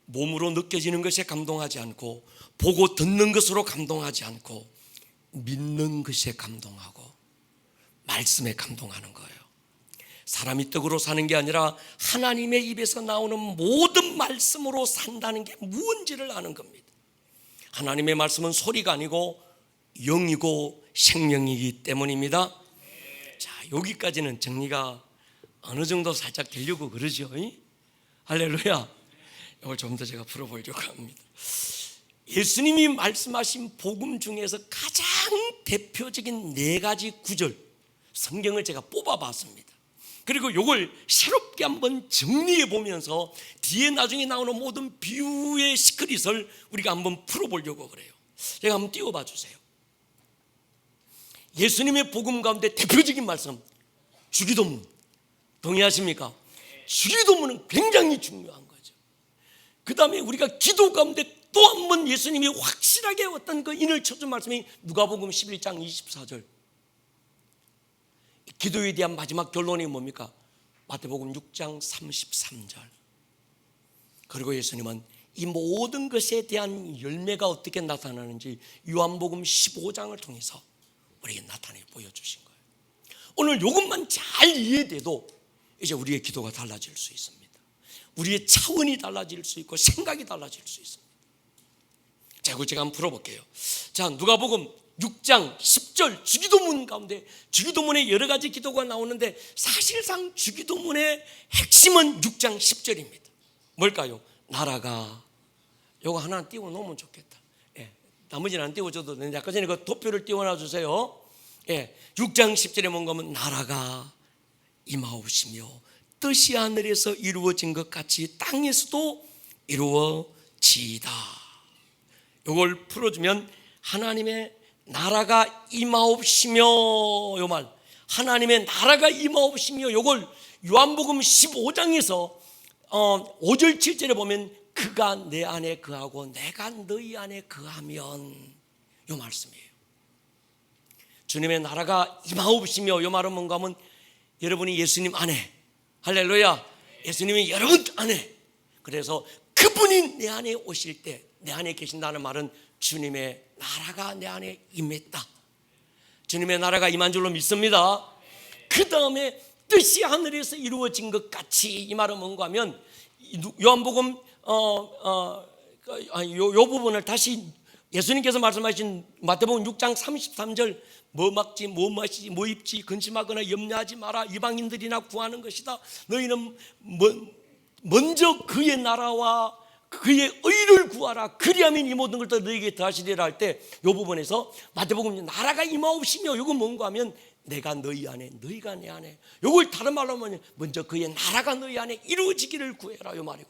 Speaker 1: 몸으로 느껴지는 것에 감동하지 않고 보고 듣는 것으로 감동하지 않고 믿는 것에 감동하고 말씀에 감동하는 거예요. 사람이 떡으로 사는 게 아니라 하나님의 입에서 나오는 모든 말씀으로 산다는 게 무언지를 아는 겁니다. 하나님의 말씀은 소리가 아니고 영이고 생명이기 때문입니다. 자, 여기까지는 정리가 어느 정도 살짝 되려고 그러죠. 할렐루야. 이걸 좀 더 제가 풀어보려고 합니다. 예수님이 말씀하신 복음 중에서 가장 대표적인 4가지 구절, 성경을 제가 뽑아봤습니다. 그리고 이걸 새롭게 한번 정리해 보면서 뒤에 나중에 나오는 모든 비유의 시크릿을 우리가 한번 풀어보려고 그래요. 제가 한번 띄워봐 주세요. 예수님의 복음 가운데 대표적인 말씀, 주기도문. 동의하십니까? 주기도문은 굉장히 중요한 거죠. 그 다음에 우리가 기도 가운데 또 한 번 예수님이 확실하게 어떤 그 인을 쳐준 말씀이 누가복음 11장 24절. 기도에 대한 마지막 결론이 뭡니까? 마태복음 6장 33절. 그리고 예수님은 이 모든 것에 대한 열매가 어떻게 나타나는지 요한복음 15장을 통해서 우리에게 나타내 보여주신 거예요. 오늘 이것만 잘 이해돼도 이제 우리의 기도가 달라질 수 있습니다. 우리의 차원이 달라질 수 있고 생각이 달라질 수 있습니다. 자, 이걸 제가 한번 풀어볼게요. 자, 누가복음 6장 10절 주기도문 가운데 주기도문에 여러 가지 기도가 나오는데 사실상 주기도문의 핵심은 6장 10절입니다. 뭘까요? 나라가, 요거 하나 띄워 놓으면 좋겠다. 예, 나머지는 안 띄워줘도 되는데 아까 전에 그 도표를 띄워놔 주세요. 예, 6장 10절에 뭔가 하면 나라가 임하옵시며 뜻이 하늘에서 이루어진 것 같이 땅에서도 이루어지이다. 요걸 풀어주면 하나님의 나라가 임하옵시며, 요 말, 하나님의 나라가 임하옵시며, 요걸 요한복음 15장에서 5절 7절에 보면 그가 내 안에 거하고 내가 너희 안에 거하면, 요 말씀이에요. 주님의 나라가 임하옵시며, 요 말은 뭔가 하면 여러분이 예수님 안에, 할렐루야, 예수님이 여러분 안에, 그래서 그분이 내 안에 오실 때, 내 안에 계신다는 말은 주님의 나라가 내 안에 임했다. 주님의 나라가 임한 줄로 믿습니다. 그 다음에 뜻이 하늘에서 이루어진 것 같이, 이 말은 뭔가 하면 요한복음 요 부분을 다시 예수님께서 말씀하신 마태복음 6장 33절, 뭐 먹지 뭐 마시지 뭐 입지 근심하거나 염려하지 마라, 이방인들이나 구하는 것이다. 너희는 먼저 그의 나라와 그의 의를 구하라. 그리하면 이 모든 걸 더 너에게 더하시리라 할 때 이 부분에서 마태복음 나라가 임하옵시며 이건 뭔가 하면 내가 너희 안에 너희가 내 안에, 이걸 다른 말로 하면 먼저 그의 나라가 너희 안에 이루어지기를 구해라 이 말이고,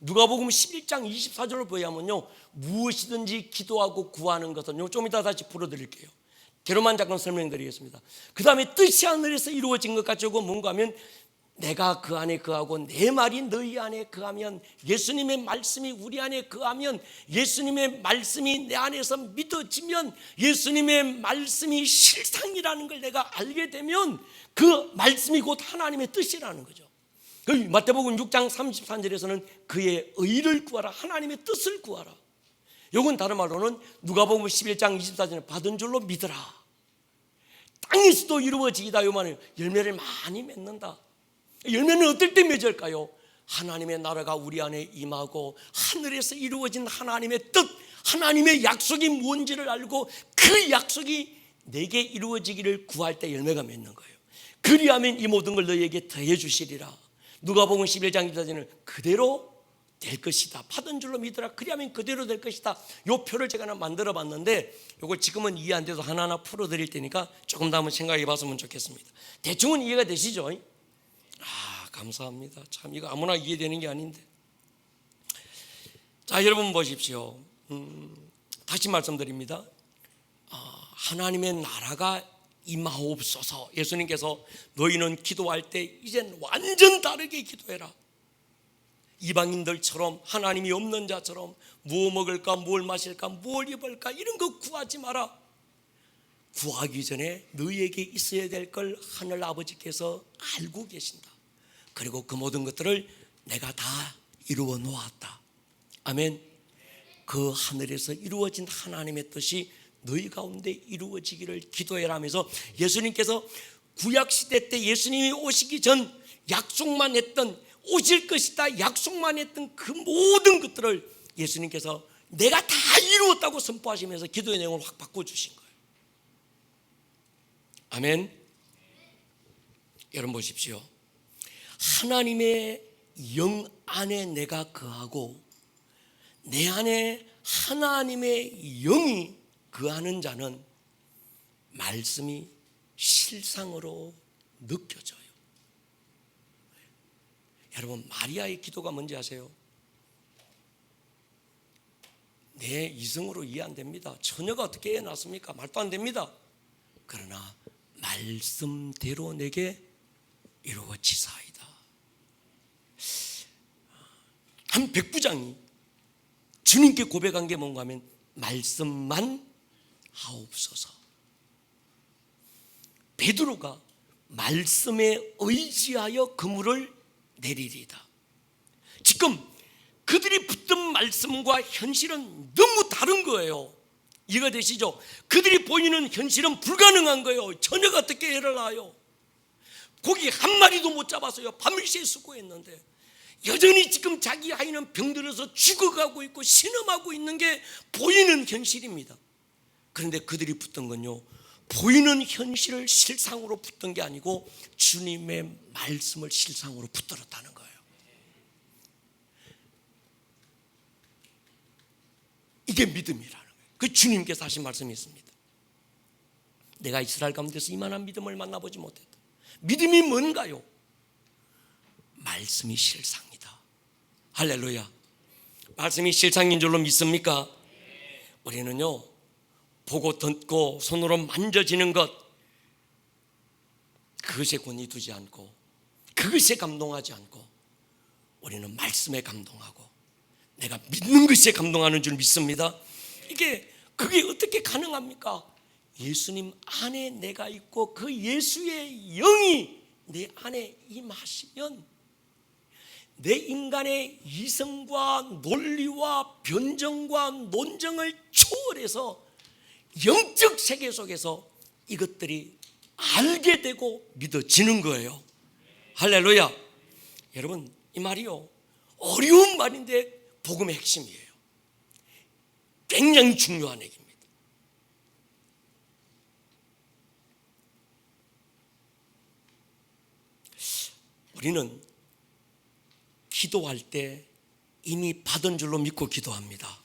Speaker 1: 누가복음 11장 24절을 보야면요 무엇이든지 기도하고 구하는 것은 좀 이따 다시 풀어드릴게요. 개로만 잠깐 설명드리겠습니다. 그 다음에 뜻이 하늘에서 이루어진 것 가지고 뭔가 하면 내가 그 안에 거하고 내 말이 너희 안에 거하면, 예수님의 말씀이 우리 안에 거하면, 예수님의 말씀이 내 안에서 믿어지면, 예수님의 말씀이 실상이라는 걸 내가 알게 되면 그 말씀이 곧 하나님의 뜻이라는 거죠. 마태복음 6장 33절에서는 그의 의를 구하라, 하나님의 뜻을 구하라. 이건 다른 말로는 누가복음 11장 24절에 받은 줄로 믿으라. 땅에서도 이루어지이다 이 말은 열매를 많이 맺는다. 열매는 어떨 때 맺을까요? 하나님의 나라가 우리 안에 임하고 하늘에서 이루어진 하나님의 뜻, 하나님의 약속이 뭔지를 알고 그 약속이 내게 이루어지기를 구할 때 열매가 맺는 거예요. 그리하면 이 모든 걸 너희에게 더해 주시리라. 누가복음 11장 24절은 그대로 될 것이다. 받은 줄로 믿으라. 그리하면 그대로 될 것이다. 이 표를 제가 하나 만들어 봤는데 이걸 지금은 이해 안 돼도 하나하나 풀어 드릴 테니까 조금 더 한번 생각해 봤으면 좋겠습니다. 대충은 이해가 되시죠? 감사합니다. 참 이거 아무나 이해되는 게 아닌데. 자, 여러분 보십시오. 다시 말씀드립니다. 하나님의 나라가 임하옵소서. 예수님께서 너희는 기도할 때 이젠 완전 다르게 기도해라. 이방인들처럼 하나님이 없는 자처럼 무엇 먹을까, 뭘 마실까, 뭘 입을까 이런 거 구하지 마라. 구하기 전에 너희에게 있어야 될 걸 하늘 아버지께서 알고 계신다. 그리고 그 모든 것들을 내가 다 이루어 놓았다. 아멘. 그 하늘에서 이루어진 하나님의 뜻이 너희 가운데 이루어지기를 기도해라 하면서 예수님께서 구약시대 때 예수님이 오시기 전 약속만 했던, 오실 것이다 약속만 했던 그 모든 것들을 예수님께서 내가 다 이루었다고 선포하시면서 기도의 내용을 확 바꿔주신 거예요. 아멘. 여러분 보십시오. 하나님의 영 안에 내가 거하고 내 안에 하나님의 영이 거하는 자는 말씀이 실상으로 느껴져요. 여러분 마리아의 기도가 뭔지 아세요? 내 이성으로 이해 안 됩니다. 처녀가 어떻게 해놨습니까? 말도 안 됩니다. 그러나 말씀대로 내게 이루어지사이다. 한 백부장이 주님께 고백한 게 뭔가 하면 말씀만 하옵소서. 베드로가 말씀에 의지하여 그물을 내리리다. 지금 그들이 붙든 말씀과 현실은 너무 다른 거예요. 이해가 되시죠? 그들이 보이는 현실은 불가능한 거예요. 처녀가 어떻게 애를 낳아요? 고기 한 마리도 못 잡았어요. 밤일새 수고했는데 여전히 지금 자기 아이는 병들어서 죽어가고 있고 신음하고 있는 게 보이는 현실입니다. 그런데 그들이 붙던 건요, 보이는 현실을 실상으로 붙던 게 아니고 주님의 말씀을 실상으로 붙들었다는 거예요. 이게 믿음이라는 거예요. 그 주님께서 하신 말씀이 있습니다. 내가 이스라엘 가운데서 이만한 믿음을 만나보지 못했다. 믿음이 뭔가요? 말씀이 실상이다. 할렐루야. 말씀이 실상인 줄로 믿습니까? 우리는요, 보고 듣고 손으로 만져지는 것, 그것에 권위 두지 않고 그것에 감동하지 않고 우리는 말씀에 감동하고 내가 믿는 것에 감동하는 줄 믿습니다. 그게 어떻게 가능합니까? 예수님 안에 내가 있고 그 예수의 영이 내 안에 임하시면 내 인간의 이성과 논리와 변정과 논정을 초월해서 영적 세계 속에서 이것들이 알게 되고 믿어지는 거예요. 할렐루야. 여러분 이 말이요, 어려운 말인데 복음의 핵심이에요. 굉장히 중요한 얘기입니다. 우리는 기도할 때 이미 받은 줄로 믿고 기도합니다.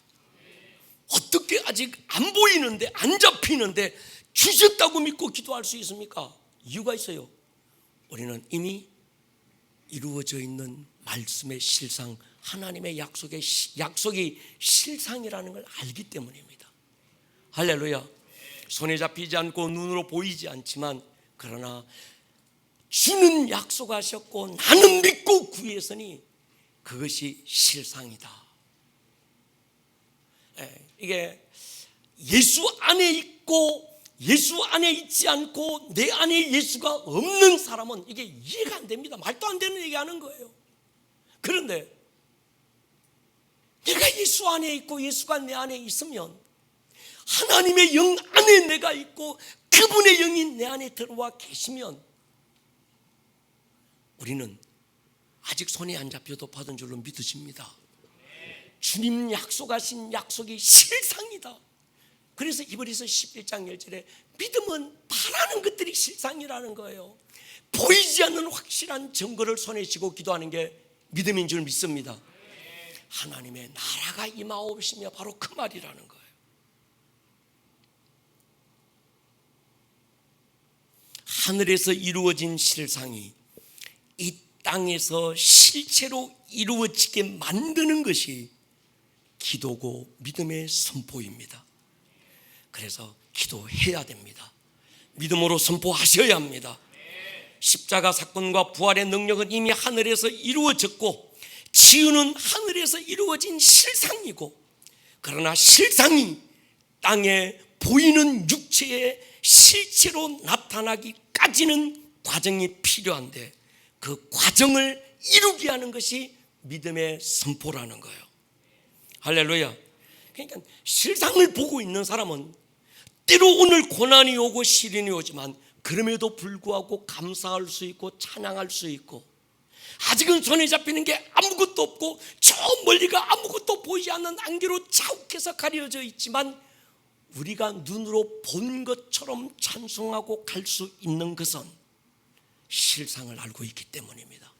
Speaker 1: 어떻게 아직 안 보이는데, 안 잡히는데 주셨다고 믿고 기도할 수 있습니까? 이유가 있어요. 우리는 이미 이루어져 있는 말씀의 실상, 하나님의 약속이 실상이라는 걸 알기 때문입니다. 할렐루야. 손에 잡히지 않고 눈으로 보이지 않지만, 그러나 주는 약속하셨고 나는 믿고 구했으니 그것이 실상이다. 이게 예수 안에 있고 예수 안에 있지 않고 내 안에 예수가 없는 사람은 이게 이해가 안 됩니다. 말도 안 되는 얘기하는 거예요. 그런데 내가 예수 안에 있고 예수가 내 안에 있으면, 하나님의 영 안에 내가 있고 그분의 영이 내 안에 들어와 계시면, 우리는 아직 손에 안 잡혀도 받은 줄로 믿으십니다. 주님 약속하신 약속이 실상이다. 그래서 히브리서 11장 1절에 믿음은 바라는 것들이 실상이라는 거예요. 보이지 않는 확실한 증거를 손에 쥐고 기도하는 게 믿음인 줄 믿습니다. 하나님의 나라가 임하옵시며 바로 그 말이라는 거예요. 하늘에서 이루어진 실상이 이 땅에서 실체로 이루어지게 만드는 것이 기도고 믿음의 선포입니다. 그래서 기도해야 됩니다. 믿음으로 선포하셔야 합니다. 십자가 사건과 부활의 능력은 이미 하늘에서 이루어졌고, 치유는 하늘에서 이루어진 실상이고, 그러나 실상이 땅에 보이는 육체의 실체로 나타나기까지는 과정이 필요한데, 그 과정을 이루게 하는 것이 믿음의 선포라는 거예요. 할렐루야. 그러니까 실상을 보고 있는 사람은 때로 오늘 고난이 오고 시련이 오지만 그럼에도 불구하고 감사할 수 있고 찬양할 수 있고, 아직은 손에 잡히는 게 아무것도 없고 저 멀리가 아무것도 보이지 않는 안개로 자욱해서 가려져 있지만, 우리가 눈으로 본 것처럼 찬송하고 갈 수 있는 것은 실상을 알고 있기 때문입니다.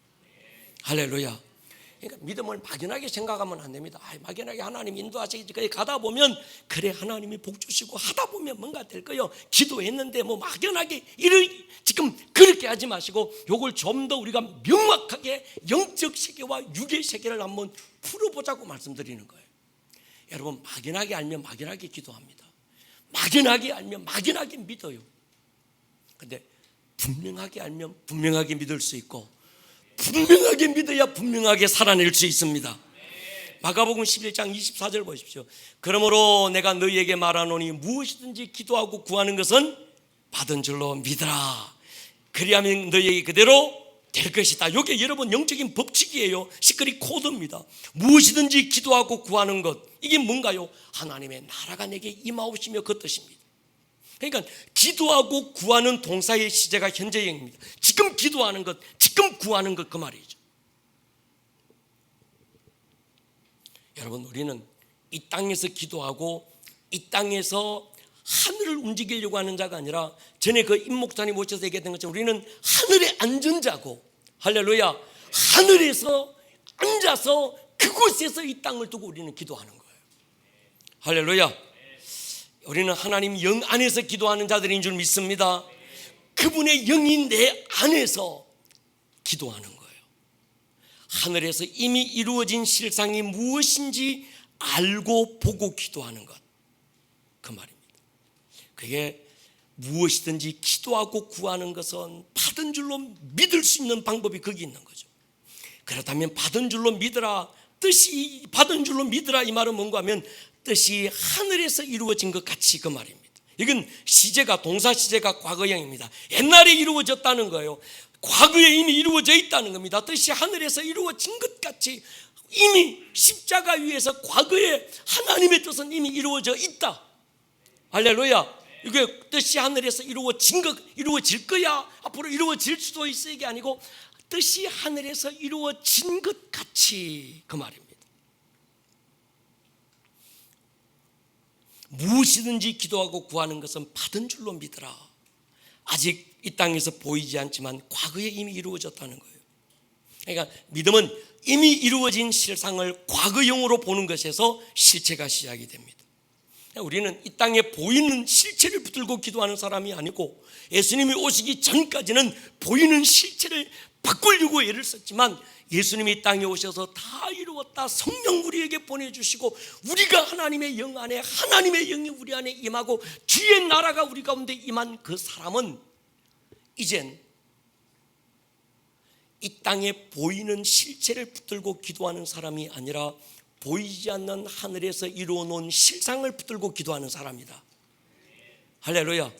Speaker 1: 할렐루야. 그러니까 믿음을 막연하게 생각하면 안 됩니다. 막연하게 하나님 인도하시지, 거기 가다 보면 그래 하나님이 복 주시고 하다 보면 뭔가 될 거예요. 기도했는데 뭐 막연하게 지금 그렇게 하지 마시고, 요걸 좀 더 우리가 명확하게 영적 세계와 육의 세계를 한번 풀어보자고 말씀드리는 거예요. 여러분, 막연하게 알면 막연하게 기도합니다. 막연하게 알면 막연하게 믿어요. 근데 분명하게 알면 분명하게 믿을 수 있고, 분명하게 믿어야 분명하게 살아낼 수 있습니다. 마가복음 11장 24절 보십시오. 그러므로 내가 너희에게 말하노니 무엇이든지 기도하고 구하는 것은 받은 줄로 믿으라. 그리하면 너희에게 그대로 될 것이다. 이게 여러분 영적인 법칙이에요. 시크릿 코드입니다. 무엇이든지 기도하고 구하는 것, 이게 뭔가요? 하나님의 나라가 내게 임하옵시며 그 뜻입니다. 그러니까 기도하고 구하는 동사의 시제가 현재형입니다. 지금 기도하는 것, 지금 구하는 것, 그 말이죠. 여러분, 우리는 이 땅에서 기도하고 이 땅에서 하늘을 움직이려고 하는 자가 아니라, 전에 그 임 목사님 오셔서 얘기했던 것처럼 우리는 하늘의 안전자고, 할렐루야, 하늘에서 앉아서 그곳에서 이 땅을 두고 우리는 기도하는 거예요. 할렐루야. 우리는 하나님 영 안에서 기도하는 자들인 줄 믿습니다. 그분의 영이 내 안에서 기도하는 거예요. 하늘에서 이미 이루어진 실상이 무엇인지 알고 보고 기도하는 것, 그 말입니다. 그게 무엇이든지 기도하고 구하는 것은 받은 줄로 믿을 수 있는 방법이 거기 있는 거죠. 그렇다면 받은 줄로 믿으라, 뜻이 받은 줄로 믿으라, 이 말은 뭔가 하면 뜻이 하늘에서 이루어진 것 같이, 그 말입니다. 이건 시제가, 동사 시제가 과거형입니다. 옛날에 이루어졌다는 거예요. 과거에 이미 이루어져 있다는 겁니다. 뜻이 하늘에서 이루어진 것 같이 이미 십자가 위에서 과거에 하나님의 뜻은 이미 이루어져 있다. 할렐루야. 이게 뜻이 하늘에서 이루어질 거야, 앞으로 이루어질 수도 있어, 이게 아니고 뜻이 하늘에서 이루어진 것 같이, 그 말입니다. 무엇이든지 기도하고 구하는 것은 받은 줄로 믿으라. 아직 이 땅에서 보이지 않지만 과거에 이미 이루어졌다는 거예요. 그러니까 믿음은 이미 이루어진 실상을 과거형으로 보는 것에서 실체가 시작이 됩니다. 우리는 이 땅에 보이는 실체를 붙들고 기도하는 사람이 아니고, 예수님이 오시기 전까지는 보이는 실체를 바꾸려고 애를 썼지만, 예수님이 이 땅에 오셔서 다 이루었다, 성령 우리에게 보내주시고 우리가 하나님의 영 안에, 하나님의 영이 우리 안에 임하고 주의 나라가 우리 가운데 임한 그 사람은 이젠 이 땅에 보이는 실체를 붙들고 기도하는 사람이 아니라 보이지 않는 하늘에서 이루어 놓은 실상을 붙들고 기도하는 사람이다. 할렐루야.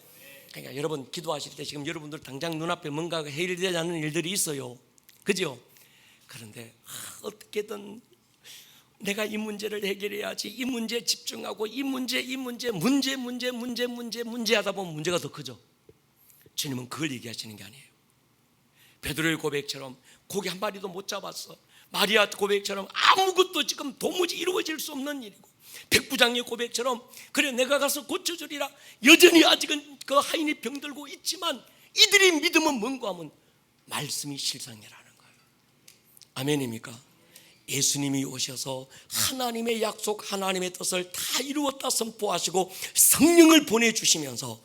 Speaker 1: 그러니까 여러분 기도하실 때 지금 여러분들 당장 눈앞에 뭔가 해결되지 않는 일들이 있어요. 그죠? 그런데 어떻게든 내가 이 문제를 해결해야지, 이 문제에 집중하고 이 문제 하다 보면 문제가 더 크죠. 주님은 그걸 얘기하시는 게 아니에요. 베드로의 고백처럼 고기 한 마리도 못 잡았어. 마리아 고백처럼 아무것도 지금 도무지 이루어질 수 없는 일이고, 백부장의 고백처럼 그래 내가 가서 고쳐주리라, 여전히 아직은 그 하인이 병들고 있지만 이들이 믿음은 뭔가 하면 말씀이 실상이라는 거예요. 아멘입니까? 예수님이 오셔서 하나님의 약속, 하나님의 뜻을 다 이루었다 선포하시고 성령을 보내주시면서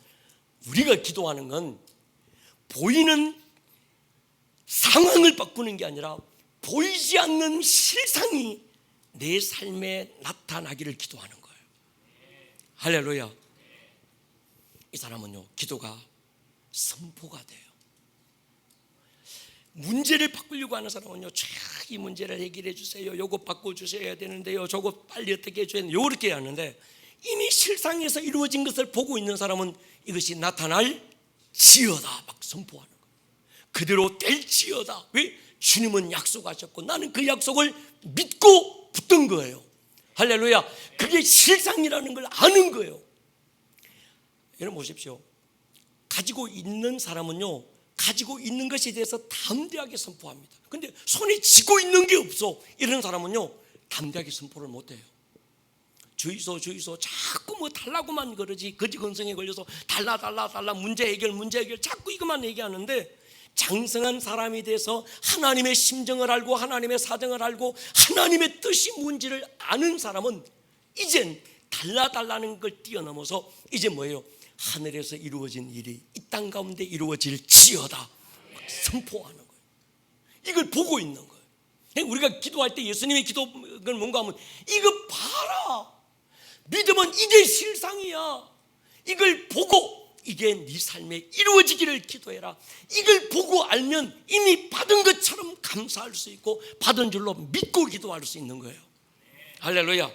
Speaker 1: 우리가 기도하는 건 보이는 상황을 바꾸는 게 아니라 보이지 않는 실상이 내 삶에 나타나기를 기도하는 거예요. 할렐루야. 이 사람은요, 기도가 선포가 돼요. 문제를 바꾸려고 하는 사람은요, 이 문제를 해결해 주세요, 요거 바꿔주셔야 되는데요, 저거 빨리 어떻게 해줘야 되는데, 요렇게 하는데 이미 실상에서 이루어진 것을 보고 있는 사람은 이것이 나타날 지어다 막 선포하는 거예요. 그대로 될지어다. 왜? 주님은 약속하셨고 나는 그 약속을 믿고 붙든 거예요. 할렐루야. 그게 실상이라는 걸 아는 거예요. 여러분 보십시오. 가지고 있는 사람은요, 가지고 있는 것에 대해서 담대하게 선포합니다. 근데 손에 쥐고 있는 게 없어, 이런 사람은요 담대하게 선포를 못해요. 주의소 자꾸 뭐 달라고만 그러지, 거지건성에 걸려서 달라 문제 해결 자꾸 이것만 얘기하는데, 장성한 사람이 돼서 하나님의 심정을 알고 하나님의 사정을 알고 하나님의 뜻이 뭔지를 아는 사람은 이젠 달라는 걸 뛰어넘어서 이제 뭐예요? 하늘에서 이루어진 일이 이 땅 가운데 이루어질지어다 선포하는 거예요. 이걸 보고 있는 거예요. 우리가 기도할 때 예수님의 기도가 뭔가 하면 이거 봐라, 믿음은 이게 실상이야, 이걸 보고 이게 네 삶에 이루어지기를 기도해라. 이걸 보고 알면 이미 받은 것처럼 감사할 수 있고 받은 줄로 믿고 기도할 수 있는 거예요. 할렐루야.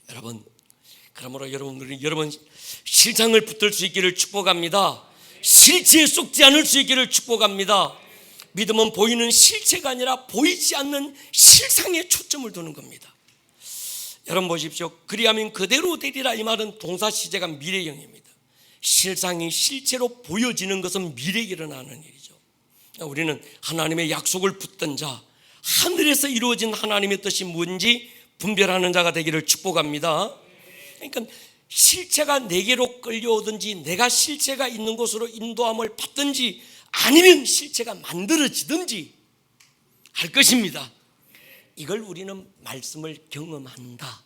Speaker 1: 여러분, 그러므로 여러분들이 여러분 실상을 붙들 수 있기를 축복합니다. 실체에 속지 않을 수 있기를 축복합니다. 믿음은 보이는 실체가 아니라 보이지 않는 실상에 초점을 두는 겁니다. 여러분 보십시오. 그리하면 그대로 되리라, 이 말은 동사 시제가 미래형입니다. 실상이 실체로 보여지는 것은 미래에 일어나는 일이죠. 우리는 하나님의 약속을 붙든 자, 하늘에서 이루어진 하나님의 뜻이 뭔지 분별하는 자가 되기를 축복합니다. 그러니까 실체가 내게로 끌려오든지 내가 실체가 있는 곳으로 인도함을 받든지 아니면 실체가 만들어지든지 할 것입니다. 이걸 우리는 말씀을 경험한다,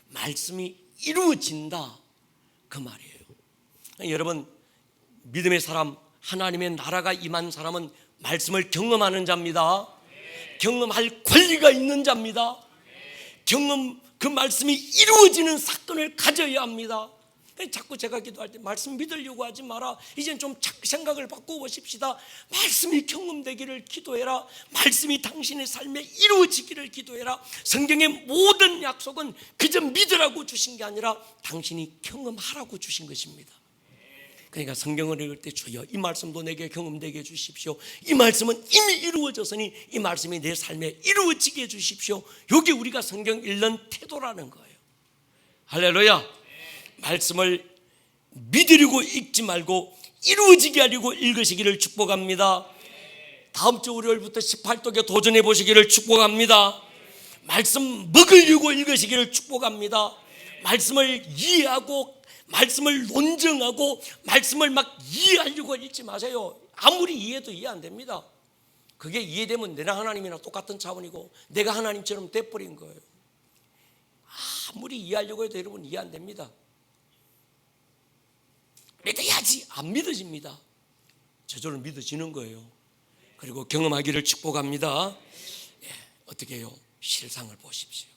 Speaker 1: 말씀이 이루어진다, 그 말이에요. 여러분, 믿음의 사람, 하나님의 나라가 임한 사람은 말씀을 경험하는 자입니다. 경험할 권리가 있는 자입니다. 그 말씀이 이루어지는 사건을 가져야 합니다. 자꾸 제가 기도할 때 말씀 믿으려고 하지 마라, 이젠 좀 생각을 바꿔보십시다, 말씀이 경험되기를 기도해라, 말씀이 당신의 삶에 이루어지기를 기도해라. 성경의 모든 약속은 그저 믿으라고 주신 게 아니라 당신이 경험하라고 주신 것입니다. 그러니까 성경을 읽을 때 주여 이 말씀도 내게 경험되게 해주십시오, 이 말씀은 이미 이루어졌으니 이 말씀이 내 삶에 이루어지게 해주십시오. 이게 우리가 성경 읽는 태도라는 거예요. 할렐루야. 말씀을 믿으려고 읽지 말고 이루어지게 하려고 읽으시기를 축복합니다. 다음 주 월요일부터 18독에 도전해 보시기를 축복합니다. 말씀 먹으려고 읽으시기를 축복합니다. 말씀을 이해하고 말씀을 논증하고 말씀을 막 이해하려고 읽지 마세요. 아무리 이해해도 이해 안 됩니다. 그게 이해되면 내랑 하나님이랑 똑같은 차원이고 내가 하나님처럼 돼버린 거예요. 아무리 이해하려고 해도 여러분 이해 안 됩니다. 믿어야지 안 믿어집니다. 저절로 믿어지는 거예요. 그리고 경험하기를 축복합니다. 어떻게 해요? 실상을 보십시오.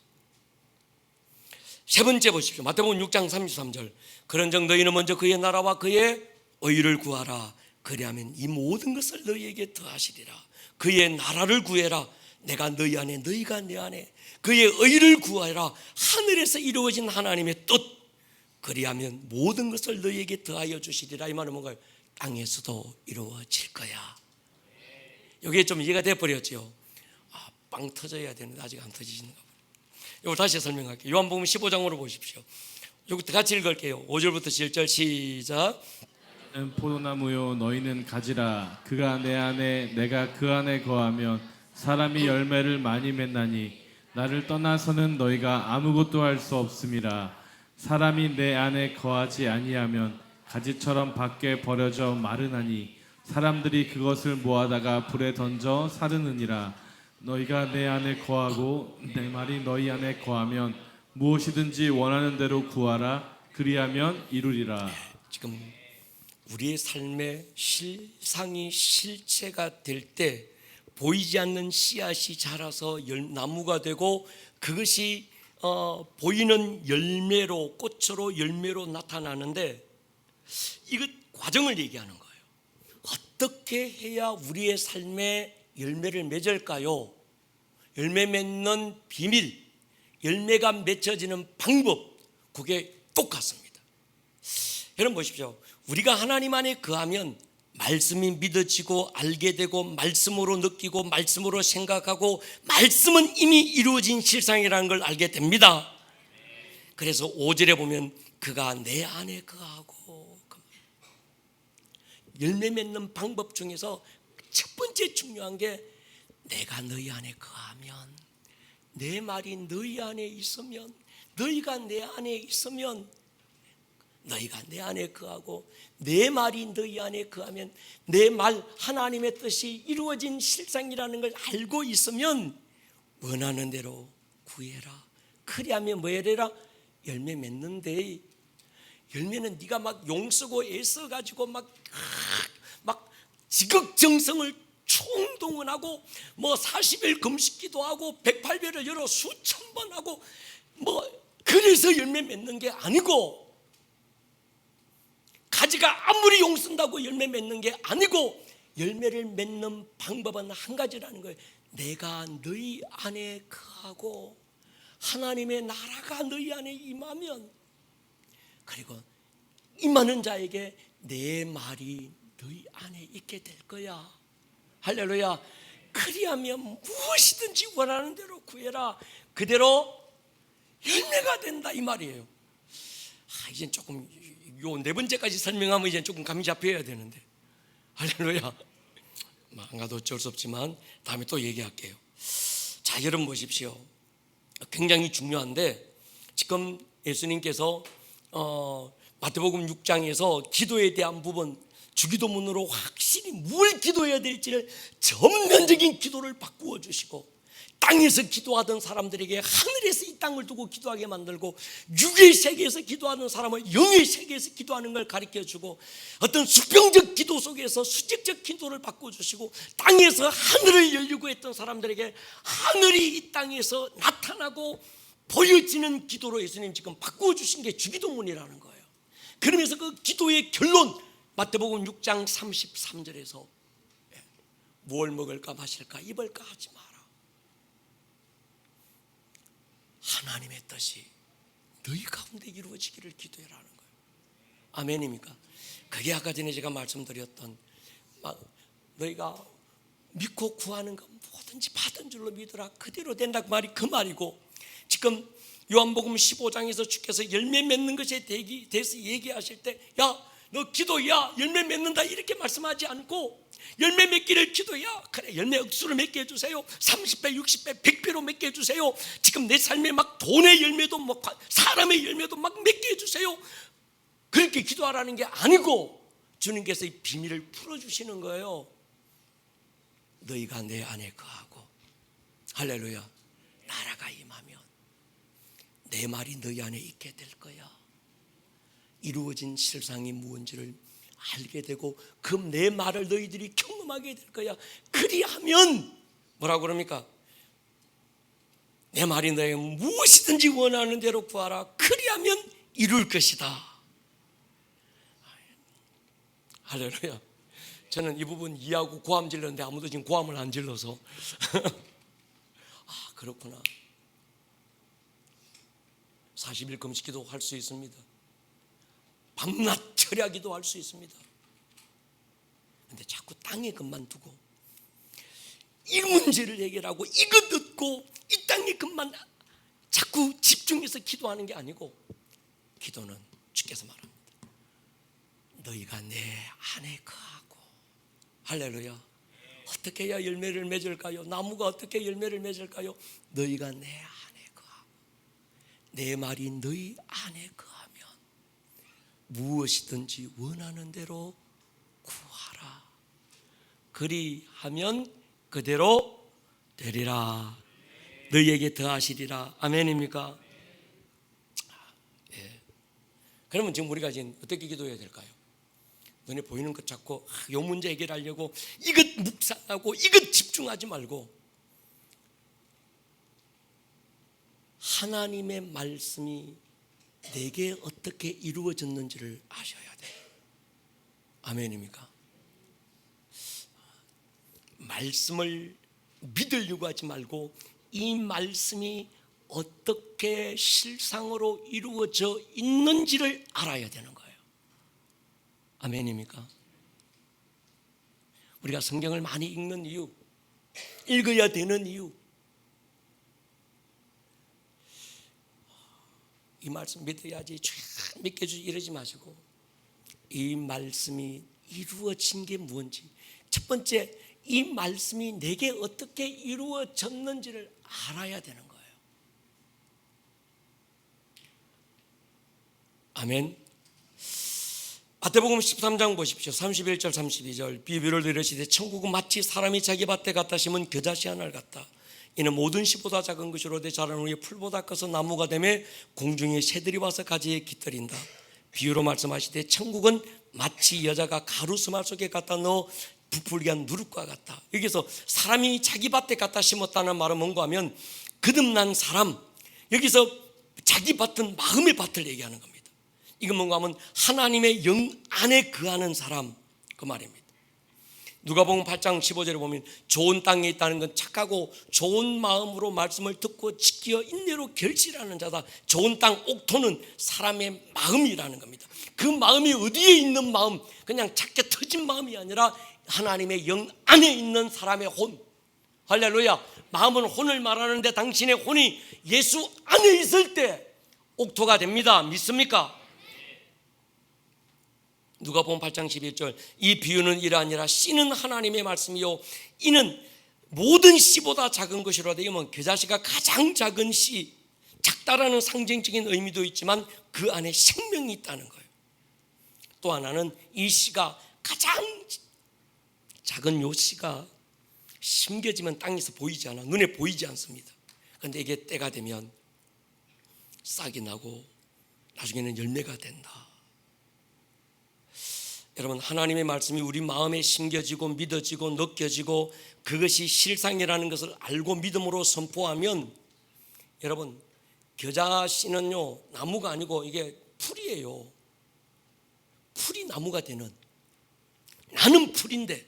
Speaker 1: 세 번째 보십시오. 마태복음 6장 33절. 그런즉 너희는 먼저 그의 나라와 그의 의를 구하라. 그리하면 이 모든 것을 너희에게 더하시리라. 그의 나라를 구해라. 내가 너희 안에 너희가 내 안에. 그의 의를 구하라. 하늘에서 이루어진 하나님의 뜻. 그리하면 모든 것을 너희에게 더하여 주시리라. 이 말은 뭔가요? 땅에서도 이루어질 거야. 여기에 좀 이해가 돼버렸죠. 빵 터져야 되는데 아직 안 터지시는가 봐요. 이거 다시 설명할게요. 요한복음 15장으로 보십시오. 여기부터 같이 읽을게요. 5절부터 7절 시작.
Speaker 2: 포도나무요 너희는 가지라. 그가 내 안에 내가 그 안에 거하면 사람이 열매를 많이 맺나니 나를 떠나서는 너희가 아무것도 할 수 없음이라. 사람이 내 안에 거하지 아니하면 가지처럼 밖에 버려져 마르나니 사람들이 그것을 모아다가 불에 던져 사르느니라. 너희가 내 안에 거하고 내 말이 너희 안에 거하면 무엇이든지 원하는 대로 구하라. 그리하면 이루리라.
Speaker 1: 지금 우리의 삶의 실상이 실체가 될 때 보이지 않는 씨앗이 자라서 나무가 되고 그것이 보이는 열매로 꽃으로 열매로 나타나는데 이거 과정을 얘기하는 거예요. 어떻게 해야 우리의 삶에 열매를 맺을까요? 열매 맺는 비밀, 열매가 맺혀지는 방법, 그게 똑같습니다. 여러분 보십시오. 우리가 하나님 안에 거하면 말씀이 믿어지고 알게 되고 말씀으로 느끼고 말씀으로 생각하고 말씀은 이미 이루어진 실상이라는 걸 알게 됩니다. 그래서 5절에 보면 그가 내 안에 거하고, 열매 맺는 방법 중에서 첫 번째 중요한 게 내가 너희 안에 거하면, 내 말이 너희 안에 있으면, 너희가 내 안에 있으면, 너희가 내 안에 거하고 내 말이 너희 안에 거하면 내 말 하나님의 뜻이 이루어진 실상이라는 걸 알고 있으면 원하는 대로 구해라. 그리하면 뭐 해라? 열매 맺는데, 열매는 네가 막 용쓰고 애써가지고 막 지극정성을 총동원하고 뭐 40일 금식기도 하고 108배를 열어 수천 번 하고 뭐 그래서 열매 맺는 게 아니고, 가지가 아무리 용쓴다고 열매 맺는 게 아니고, 열매를 맺는 방법은 한 가지라는 거예요. 내가 너희 안에 거하고 하나님의 나라가 너희 안에 임하면, 그리고 임하는 자에게 내 말이 너희 안에 있게 될 거야. 할렐루야. 그리하면 무엇이든지 원하는 대로 구해라. 그대로 열매가 된다 이 말이에요. 이젠 조금 요 네 번째까지 설명하면 이제 조금 감이 잡혀야 되는데, 할렐루야. 안 가도 어쩔 수 없지만 다음에 또 얘기할게요. 자, 여러분 보십시오. 굉장히 중요한데, 지금 예수님께서 마태복음 6장에서 기도에 대한 부분, 주기도문으로 확실히 뭘 기도해야 될지를 전면적인 기도를 바꾸어 주시고, 땅에서 기도하던 사람들에게 하늘에서 이 땅을 두고 기도하게 만들고, 육의 세계에서 기도하는 사람을 영의 세계에서 기도하는 걸 가르쳐주고, 어떤 수평적 기도 속에서 수직적 기도를 바꿔주시고, 땅에서 하늘을 열려고 했던 사람들에게 하늘이 이 땅에서 나타나고 보여지는 기도로 예수님 지금 바꿔주신 게 주기도문이라는 거예요. 그러면서 그 기도의 결론, 마태복음 6장 33절에서 무엇을 먹을까 마실까 입을까 하지 마라. 하나님의 뜻이 너희 가운데 이루어지기를 기도해라는 거예요. 아멘입니까? 그게 아까 전에 제가 말씀드렸던 너희가 믿고 구하는 거 뭐든지 받은 줄로 믿으라, 그대로 된다 그 말이 그 말이고, 지금 요한복음 15장에서 주께서 열매 맺는 것에 대해서 얘기하실 때, 야 너 기도야 열매 맺는다 이렇게 말씀하지 않고, 열매 맺기를 기도야, 그래 열매 억수로 맺게 해주세요, 30배 60배 100배로 맺게 해주세요, 지금 내 삶에 막 돈의 열매도 막 사람의 열매도 막 맺게 해주세요, 그렇게 기도하라는 게 아니고, 주님께서 이 비밀을 풀어주시는 거예요. 너희가 내 안에 거하고, 할렐루야, 나라가 임하면 내 말이 너희 안에 있게 될 거야. 이루어진 실상이 무엇인지를 알게 되고 그 내 말을 너희들이 경험하게 될 거야. 그리하면 뭐라고 그럽니까? 내 말이 너희가 무엇이든지 원하는 대로 구하라. 그리하면 이룰 것이다. 할렐루야. 저는 이 부분 이해하고 고함 질렀는데 아무도 지금 고함을 안 질러서 아, 그렇구나. 40일 금식기도 할 수 있습니다. 밤낮 철야기도 할 수 있습니다. 근데 자꾸 땅의 것만 두고 이 문제를 해결하고 이것 듣고 이 땅의 것만 자꾸 집중해서 기도하는 게 아니고, 기도는 주께서 말합니다. 너희가 내 안에 거하고. 할렐루야. 어떻게 해야 열매를 맺을까요? 나무가 어떻게 열매를 맺을까요? 너희가 내 안에 거하고 내 말이 너희 안에 거하면 무엇이든지 원하는 대로 구하라. 그리하면 그대로 되리라. 너희에게 더하시리라. 아멘입니까? 예. 그러면 지금 우리가 지금 어떻게 기도해야 될까요? 눈에 보이는 것 잡고 이 문제 해결하려고 이것 묵상하고 이것 집중하지 말고 하나님의 말씀이 내게 어떻게 이루어졌는지를 아셔야 돼요. 아멘입니까? 말씀을 믿으려고 하지 말고 이 말씀이 어떻게 실상으로 이루어져 있는지를 알아야 되는 거예요. 아멘입니까? 우리가 성경을 많이 읽는 이유, 읽어야 되는 이유, 이 말씀 믿어야지 믿겨주지 이러지 마시고 이 말씀이 이루어진 게 뭔지, 첫 번째 이 말씀이 내게 어떻게 이루어졌는지를 알아야 되는 거예요. 아멘. 마태복음 13장 보십시오. 31절 32절. 비유를 들으시되 천국은 마치 사람이 자기 밭에 갖다 심은 겨자씨 하나를 같다. 이는 모든 씨보다 작은 것이로되 자란 후에 풀보다 커서 나무가 되매 공중에 새들이 와서 가지에 깃들인다. 비유로 말씀하시되 천국은 마치 여자가 가루 스말 속에 갖다 넣어 부풀게 한 누룩과 같다. 여기서 사람이 자기 밭에 갖다 심었다는 말은 뭔가 하면 거듭난 사람, 여기서 자기 밭은 마음의 밭을 얘기하는 겁니다. 이건 뭔가 하면 하나님의 영 안에 거하는 사람, 그 말입니다. 누가복음 8장 15절에 보면 좋은 땅에 있다는 건 착하고 좋은 마음으로 말씀을 듣고 지켜 인내로 결실하는 자다. 좋은 땅 옥토는 사람의 마음이라는 겁니다. 그 마음이 어디에 있는 마음, 그냥 작게 터진 마음이 아니라 하나님의 영 안에 있는 사람의 혼. 할렐루야. 마음은 혼을 말하는데 당신의 혼이 예수 안에 있을 때 옥토가 됩니다. 믿습니까? 누가복음 8장 11절. 이 비유는 이러하니라. 씨는 하나님의 말씀이요 이는 모든 씨보다 작은 것이로되, 이면 겨자씨가 가장 작은 씨, 작다라는 상징적인 의미도 있지만 그 안에 생명이 있다는 거예요. 또 하나는 이 씨가 가장 작은 요 씨가 심겨지면 땅에서 보이지 않아, 눈에 보이지 않습니다. 그런데 이게 때가 되면 싹이 나고 나중에는 열매가 된다. 여러분, 하나님의 말씀이 우리 마음에 심겨지고 믿어지고 느껴지고 그것이 실상이라는 것을 알고 믿음으로 선포하면, 여러분, 겨자씨는요 나무가 아니고 이게 풀이에요. 풀이 나무가 되는, 나는 풀인데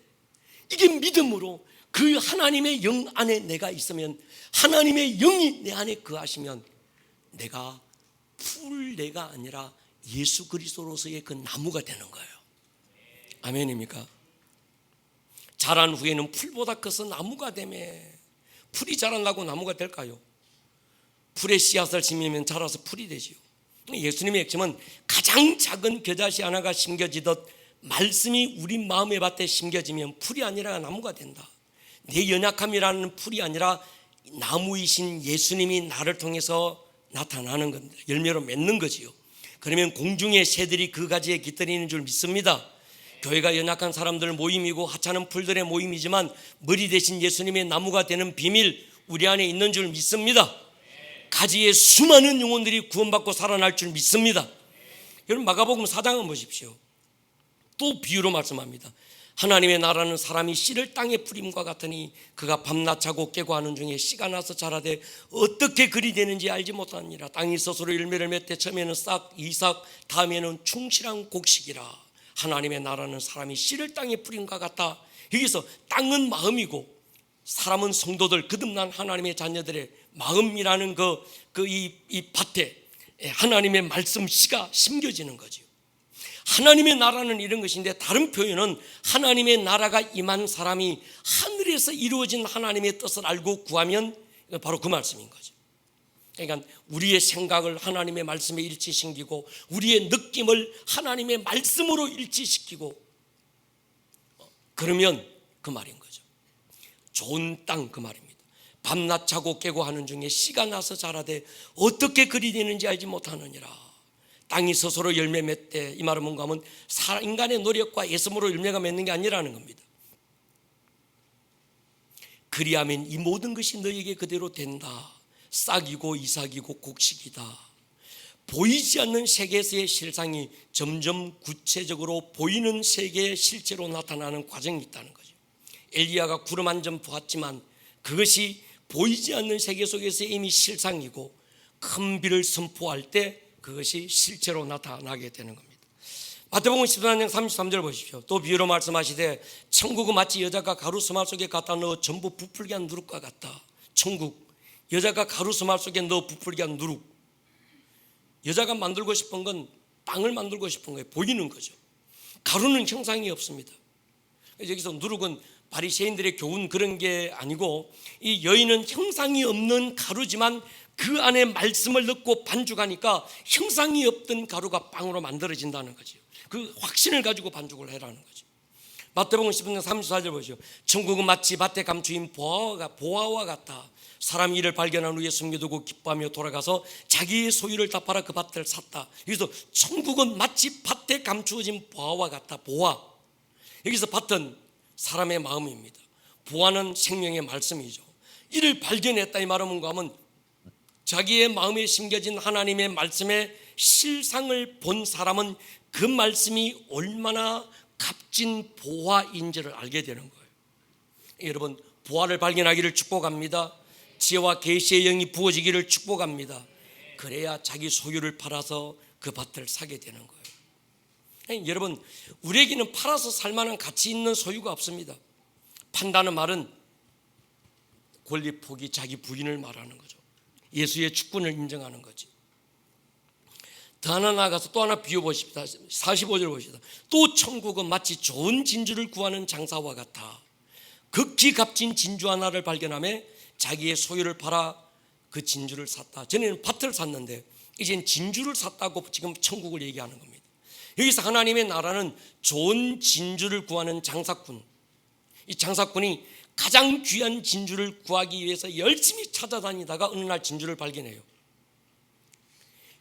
Speaker 1: 이게 믿음으로 그 하나님의 영 안에 내가 있으면, 하나님의 영이 내 안에 거하시면 내가 풀내가 아니라 예수 그리스도로서의 그 나무가 되는 거예요. 아멘입니까? 자란 후에는 풀보다 커서 나무가 되매. 풀이 자란다고 나무가 될까요? 풀에 씨앗을 심으면 자라서 풀이 되지요. 예수님의 핵심은 가장 작은 겨자씨 하나가 심겨지듯 말씀이 우리 마음의 밭에 심겨지면 풀이 아니라 나무가 된다. 내 연약함이라는 풀이 아니라 나무이신 예수님이 나를 통해서 나타나는 건데 열매로 맺는 거지요. 그러면 공중의 새들이 그 가지에 깃들이는 줄 믿습니다. 교회가 연약한 사람들 모임이고 하찮은 풀들의 모임이지만 머리 대신 예수님의 나무가 되는 비밀 우리 안에 있는 줄 믿습니다. 가지에 수많은 영혼들이 구원받고 살아날 줄 믿습니다. 여러분 마가복음 4장은 보십시오. 또 비유로 말씀합니다. 하나님의 나라는 사람이 씨를 땅에 뿌림과 같으니 그가 밤낮 자고 깨고 하는 중에 씨가 나서 자라되 어떻게 그리 되는지 알지 못하니라. 땅이 스스로 열매를 맺되 처음에는 싹 이삭 다음에는 충실한 곡식이라. 하나님의 나라는 사람이 씨를 땅에 뿌림과 같다. 여기서 땅은 마음이고 사람은 성도들 거듭난 하나님의 자녀들의 마음이라는 이 밭에 하나님의 말씀 씨가 심겨지는 거죠. 하나님의 나라는 이런 것인데 다른 표현은 하나님의 나라가 임한 사람이 하늘에서 이루어진 하나님의 뜻을 알고 구하면 바로 그 말씀인 거죠. 그러니까 우리의 생각을 하나님의 말씀에 일치시키고 우리의 느낌을 하나님의 말씀으로 일치시키고 그러면 그 말인 거죠. 좋은 땅 그 말입니다. 밤낮 자고 깨고 하는 중에 씨가 나서 자라되 어떻게 그리 되는지 알지 못하느니라. 땅이 스스로 열매 맺되 이 말은 뭔가 하면 인간의 노력과 애씀으로 열매가 맺는 게 아니라는 겁니다. 그리하면 이 모든 것이 너에게 그대로 된다. 싹이고 이삭이고 곡식이다. 보이지 않는 세계에서의 실상이 점점 구체적으로 보이는 세계의 실체로 나타나는 과정이 있다는 거죠. 엘리야가 구름 한 점 보았지만 그것이 보이지 않는 세계 속에서 이미 실상이고 큰 비를 선포할 때 그것이 실체로 나타나게 되는 겁니다. 마태복음 14장 33절 보십시오. 또 비유로 말씀하시되 천국은 마치 여자가 가루수말 속에 갖다 넣어 전부 부풀게 한 누룩과 같다. 천국 여자가 가루수말 속에 넣어 부풀게 한 누룩. 여자가 만들고 싶은 건 빵을 만들고 싶은 거예요. 보이는 거죠. 가루는 형상이 없습니다. 여기서 누룩은 바리새인들의 교훈 그런 게 아니고 이 여인은 형상이 없는 가루지만 그 안에 말씀을 넣고 반죽하니까 형상이 없던 가루가 빵으로 만들어진다는 거죠. 그 확신을 가지고 반죽을 해라는 거죠. 마태복음 10장 34절 보시죠. 천국은 마치 밭에 감추인 보화와 같다. 사람이 이를 발견한 후에 숨겨두고 기뻐하며 돌아가서 자기의 소유를 다 팔아 그 밭을 샀다. 여기서 천국은 마치 밭에 감추어진 보화와 같다. 보화. 여기서 밭은 사람의 마음입니다. 보화는 생명의 말씀이죠. 이를 발견했다 이 말은 뭔가 하면 자기의 마음에 심겨진 하나님의 말씀의 실상을 본 사람은 그 말씀이 얼마나 값진 보화인지를 알게 되는 거예요. 여러분 보화를 발견하기를 축복합니다. 지혜와 계시의 영이 부어지기를 축복합니다. 그래야 자기 소유를 팔아서 그 밭을 사게 되는 거예요. 여러분 우리에게는 팔아서 살만한 가치 있는 소유가 없습니다. 판다는 말은 권리 포기 자기 부인을 말하는 거죠. 예수의 주권을 인정하는 거지. 더 하나 나가서 또 하나 비유 보십시다. 45절 보십시다. 또 천국은 마치 좋은 진주를 구하는 장사와 같아. 극히 값진 진주 하나를 발견하며 자기의 소유를 팔아 그 진주를 샀다. 전에는 밭을 샀는데 이젠 진주를 샀다고 지금 천국을 얘기하는 겁니다. 여기서 하나님의 나라는 좋은 진주를 구하는 장사꾼. 이 장사꾼이 가장 귀한 진주를 구하기 위해서 열심히 찾아다니다가 어느 날 진주를 발견해요.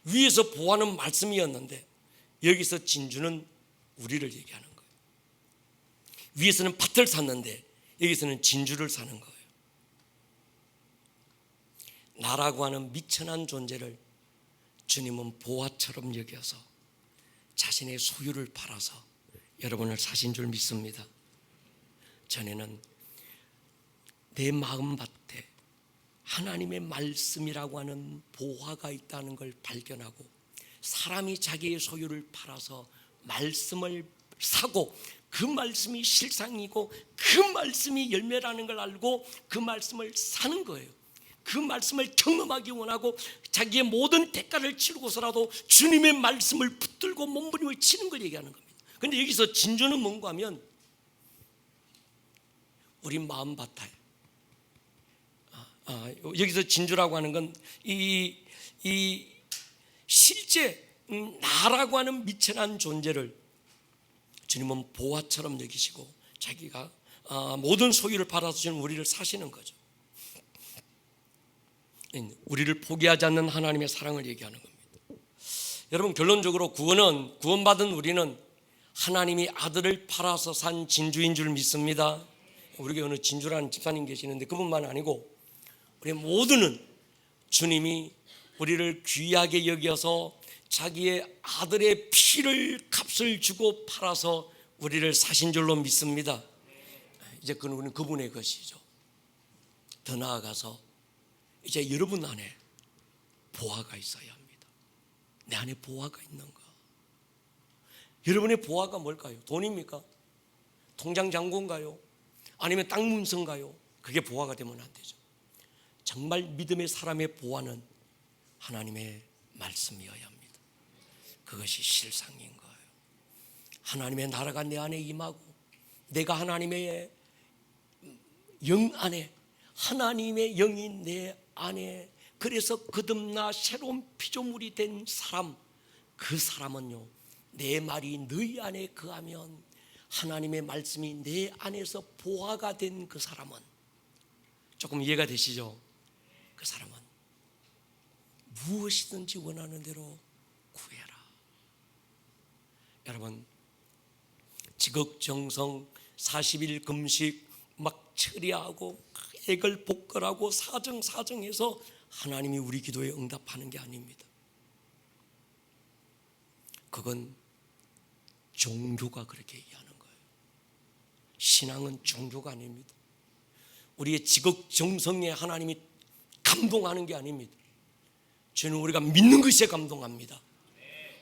Speaker 1: 위에서 보아는 말씀이었는데 여기서 진주는 우리를 얘기하는 거예요. 위에서는 밭을 샀는데 여기서는 진주를 사는 거예요. 나라고 하는 미천한 존재를 주님은 보화처럼 여겨서 자신의 소유를 팔아서 여러분을 사신 줄 믿습니다. 전에는 내 마음밭에 하나님의 말씀이라고 하는 보화가 있다는 걸 발견하고 사람이 자기의 소유를 팔아서 말씀을 사고 그 말씀이 실상이고 그 말씀이 열매라는 걸 알고 그 말씀을 사는 거예요. 그 말씀을 경험하기 원하고 자기의 모든 대가를 치르고서라도 주님의 말씀을 붙들고 몸부림을 치는 걸 얘기하는 겁니다. 그런데 여기서 진주는 뭔가 하면 우리 마음밭에 여기서 진주라고 하는 건 이 실제 나라고 하는 미천한 존재를 주님은 보화처럼 여기시고 자기가 모든 소유를 팔아서 주는 우리를 사시는 거죠. 우리를 포기하지 않는 하나님의 사랑을 얘기하는 겁니다. 여러분 결론적으로 구원받은 우리는 하나님이 아들을 팔아서 산 진주인 줄 믿습니다. 우리 교회 어느 진주라는 집사님 계시는데 그분만 아니고 우리 모두는 주님이 우리를 귀하게 여겨서 자기의 아들의 피를 값을 주고 팔아서 우리를 사신 줄로 믿습니다. 이제 그는 그분의 것이죠. 더 나아가서 이제 여러분 안에 보화가 있어야 합니다. 내 안에 보화가 있는가? 여러분의 보화가 뭘까요? 돈입니까? 통장 잔고인가요? 아니면 땅 문서인가요? 그게 보화가 되면 안 되죠. 정말 믿음의 사람의 보화는 하나님의 말씀이어야 합니다. 그것이 실상인 거예요. 하나님의 나라가 내 안에 임하고 내가 하나님의 영 안에, 하나님의 영이 내 안에, 그래서 거듭나 새로운 피조물이 된 사람, 그 사람은요, 내 말이 너희 안에 거하면, 하나님의 말씀이 내 안에서 보화가 된 그 사람은, 조금 이해가 되시죠? 그 사람은 무엇이든지 원하는 대로 구해라. 여러분, 지극정성 40일 금식 막 처리하고 애걸 복걸하고 사정해서 하나님이 우리 기도에 응답하는 게 아닙니다. 그건 종교가 그렇게 얘기하는 거예요. 신앙은 종교가 아닙니다. 우리의 지극정성에 하나님이 감동하는 게 아닙니다. 저는 우리가 믿는 것에 감동합니다.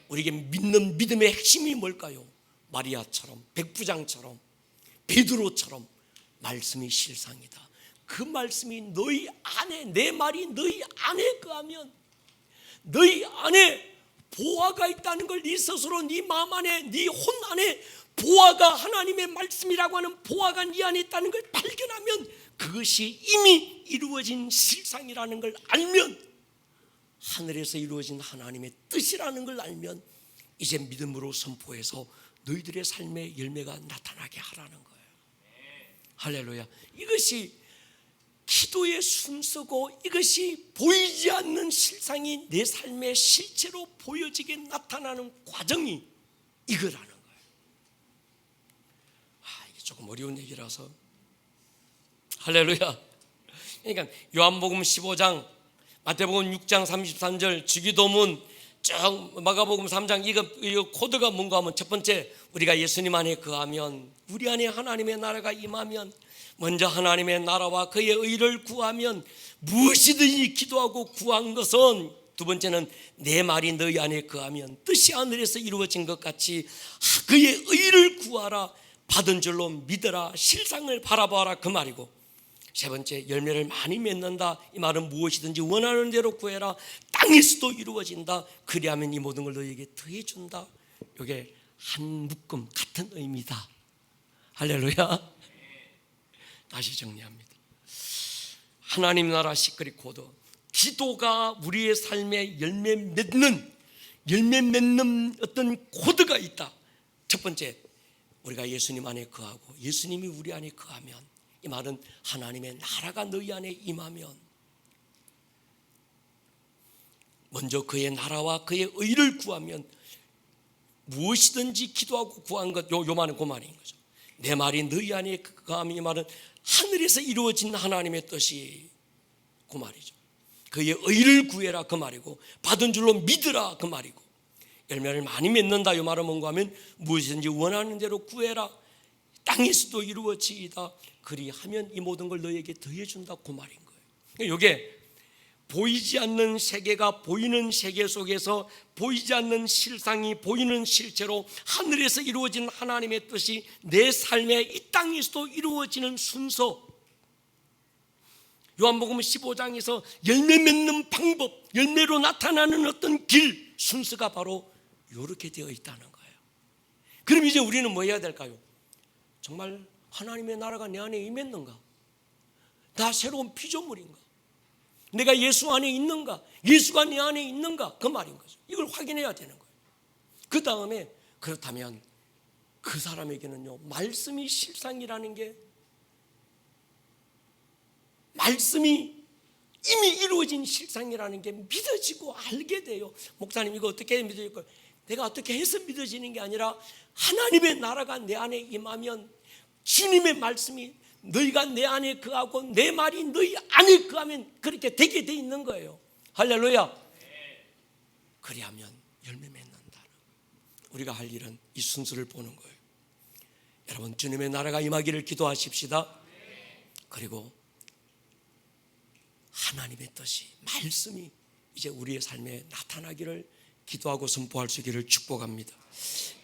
Speaker 1: 우리에게 믿는 믿음의 핵심이 뭘까요? 마리아처럼, 백부장처럼, 베드로처럼 말씀이 실상이다. 그 말씀이 너희 안에, 내 말이 너희 안에 거하면 너희 안에 보화가 있다는 걸 네 스스로, 네 마음 안에, 네 혼 안에 보화가, 하나님의 말씀이라고 하는 보화가 네 안에 있다는 걸 발견하면, 그것이 이미 이루어진 실상이라는 걸 알면, 하늘에서 이루어진 하나님의 뜻이라는 걸 알면, 이제 믿음으로 선포해서 너희들의 삶의 열매가 나타나게 하라는 거예요. 할렐루야. 이것이 기도의 순서고, 이것이 보이지 않는 실상이 내 삶의 실체로 보여지게 나타나는 과정이 이거라는 거예요. 이게 조금 어려운 얘기라서. 할렐루야. 그러니까 요한복음 15장, 마태복음 6장 33절, 주기도문, 쭉 마가복음 3장, 이거 코드가 뭔가 하면, 첫 번째, 우리가 예수님 안에 거하면, 우리 안에 하나님의 나라가 임하면, 먼저 하나님의 나라와 그의 의를 구하면, 무엇이든지 기도하고 구한 것은, 두 번째는 내 말이 너희 안에 거하면 뜻이 하늘에서 이루어진 것 같이 그의 의를 구하라, 받은 줄로 믿어라, 실상을 바라봐라, 그 말이고, 세 번째, 열매를 많이 맺는다. 이 말은 무엇이든지 원하는 대로 구해라, 땅에서도 이루어진다. 그리하면 이 모든 걸 너희에게 더해준다. 이게 한 묶음 같은 의미다. 할렐루야. 다시 정리합니다. 하나님 나라 시크릿 코드, 기도가 우리의 삶에 열매 맺는 어떤 코드가 있다. 첫 번째, 우리가 예수님 안에 거하고 예수님이 우리 안에 거하면, 이 말은 하나님의 나라가 너희 안에 임하면, 먼저 그의 나라와 그의 의를 구하면, 무엇이든지 기도하고 구한 것, 요 말은 그 말인 거죠. 내 말이 너희 안에 거하면, 이 말은 하늘에서 이루어진 하나님의 뜻이 그 말이죠. 그의 의를 구해라, 그 말이고, 받은 줄로 믿으라, 그 말이고, 열매를 많이 맺는다, 이 말은 뭔가 하면, 무엇이든지 원하는 대로 구해라, 땅에서도 이루어지이다. 그리하면 이 모든 걸 너에게 더해준다, 그 말인 거예요. 이게 보이지 않는 세계가 보이는 세계 속에서, 보이지 않는 실상이 보이는 실체로 하늘에서 이루어진 하나님의 뜻이 내 삶에 이 땅에서도 이루어지는 순서. 요한복음 15장에서 열매 맺는 방법, 열매로 나타나는 어떤 길, 순서가 바로 이렇게 되어 있다는 거예요. 그럼 이제 우리는 뭐 해야 될까요? 정말 하나님의 나라가 내 안에 임했는가? 나 새로운 피조물인가? 내가 예수 안에 있는가? 예수가 내 안에 있는가? 그 말인 거죠. 이걸 확인해야 되는 거예요. 그 다음에, 그렇다면 그 사람에게는요, 말씀이 실상이라는 게, 말씀이 이미 이루어진 실상이라는 게 믿어지고 알게 돼요. 목사님, 이거 어떻게 믿어질 거예요? 내가 어떻게 해서 믿어지는 게 아니라 하나님의 나라가 내 안에 임하면 주님의 말씀이 너희가 내 안에 거하고 내 말이 너희 안에 거하면 그렇게 되게 돼 있는 거예요. 할렐루야. 그리하면 열매 맺는다. 우리가 할 일은 이 순서를 보는 거예요. 여러분, 주님의 나라가 임하기를 기도하십시다. 그리고 하나님의 뜻이, 말씀이 이제 우리의 삶에 나타나기를 기도하고 선포할 수 있기를 축복합니다.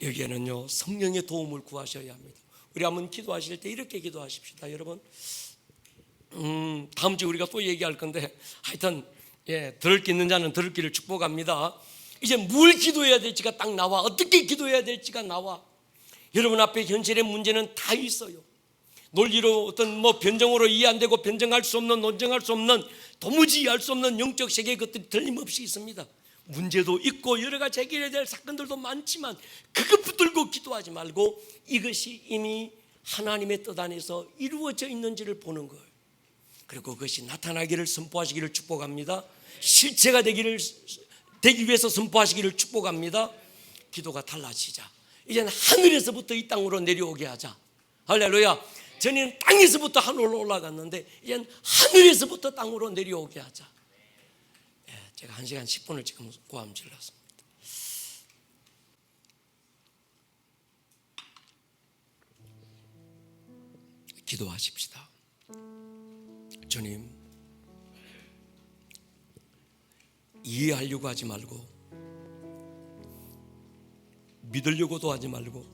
Speaker 1: 여기에는요, 성령의 도움을 구하셔야 합니다. 우리 한번 기도하실 때 이렇게 기도하십시다. 여러분, 다음 주에 우리가 또 얘기할 건데 하여튼 들을 게 있는 자는 들을 기를 축복합니다. 이제 뭘 기도해야 될지가 딱 나와. 어떻게 기도해야 될지가 나와. 여러분 앞에 현실의 문제는 다 있어요. 논리로 어떤 변정으로 이해 안 되고 변정할 수 없는, 논정할 수 없는, 도무지 이해할 수 없는 영적 세계의 것들이 틀림없이 있습니다. 문제도 있고 여러 가지 해결해야 될 사건들도 많지만 그것 붙들고 기도하지 말고 이것이 이미 하나님의 뜻 안에서 이루어져 있는지를 보는 거예요. 그리고 그것이 나타나기를 선포하시기를 축복합니다. 실체가 되기 위해서 선포하시기를 축복합니다. 기도가 달라지자. 이제는 하늘에서부터 이 땅으로 내려오게 하자. 할렐루야. 전에는 땅에서부터 하늘로 올라갔는데 이제는 하늘에서부터 땅으로 내려오게 하자. 제가 1시간 10분을 지금 고함 질렀습니다. 기도하십시다. 주님, 이해하려고 하지 말고 믿으려고도 하지 말고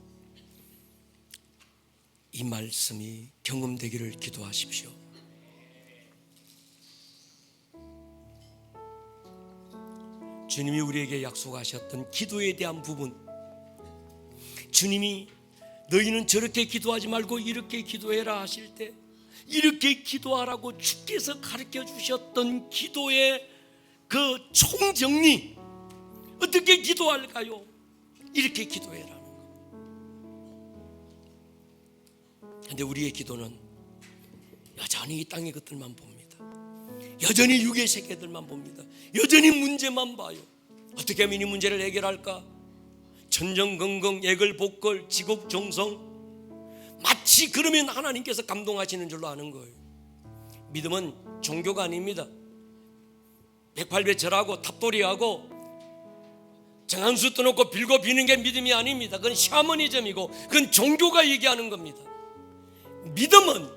Speaker 1: 이 말씀이 경험되기를 기도하십시오. 주님이 우리에게 약속하셨던 기도에 대한 부분, 주님이 너희는 저렇게 기도하지 말고 이렇게 기도해라 하실 때 이렇게 기도하라고 주께서 가르쳐 주셨던 기도의 그 총정리, 어떻게 기도할까요? 이렇게 기도해라는 거. 그런데 우리의 기도는 여전히 이 땅의 것들만 봅니다. 여전히 육의 세계들만 봅니다. 여전히 문제만 봐요. 어떻게 하면 이 문제를 해결할까? 천정건강, 예걸복걸, 지국종성, 마치 그러면 하나님께서 감동하시는 줄로 아는 거예요. 믿음은 종교가 아닙니다. 108배 절하고 탑돌이하고 정한수 떠놓고 빌고 비는 게 믿음이 아닙니다. 그건 샤머니즘이고 그건 종교가 얘기하는 겁니다. 믿음은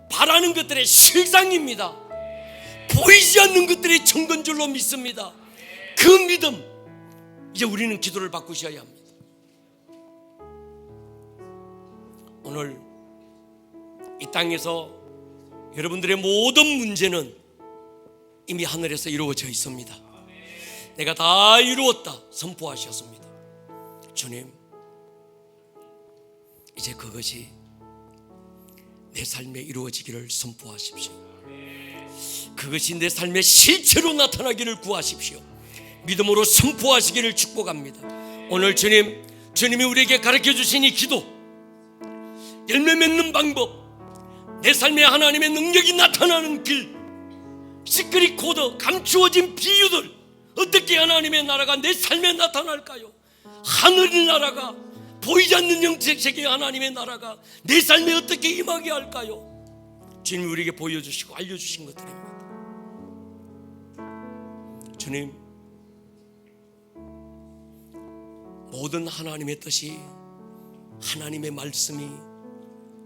Speaker 1: 바라는 것들의 실상입니다. 보이지 않는 것들의 증거줄로 믿습니다. 그 믿음, 이제 우리는 기도를 바꾸셔야 합니다. 오늘 이 땅에서 여러분들의 모든 문제는 이미 하늘에서 이루어져 있습니다. 내가 다 이루었다 선포하셨습니다. 주님, 이제 그것이 내 삶에 이루어지기를 선포하십시오. 그것이 내 삶의 실체로 나타나기를 구하십시오. 믿음으로 선포하시기를 축복합니다. 오늘 주님이 우리에게 가르쳐 주신 이 기도, 열매 맺는 방법, 내 삶에 하나님의 능력이 나타나는 길, 시크릿 코드, 감추어진 비유들, 어떻게 하나님의 나라가 내 삶에 나타날까요? 하늘의 나라가, 보이지 않는 영적 세계의 하나님의 나라가 내 삶에 어떻게 임하게 할까요? 주님이 우리에게 보여주시고 알려주신 것들입니다. 주님, 모든 하나님의 뜻이, 하나님의 말씀이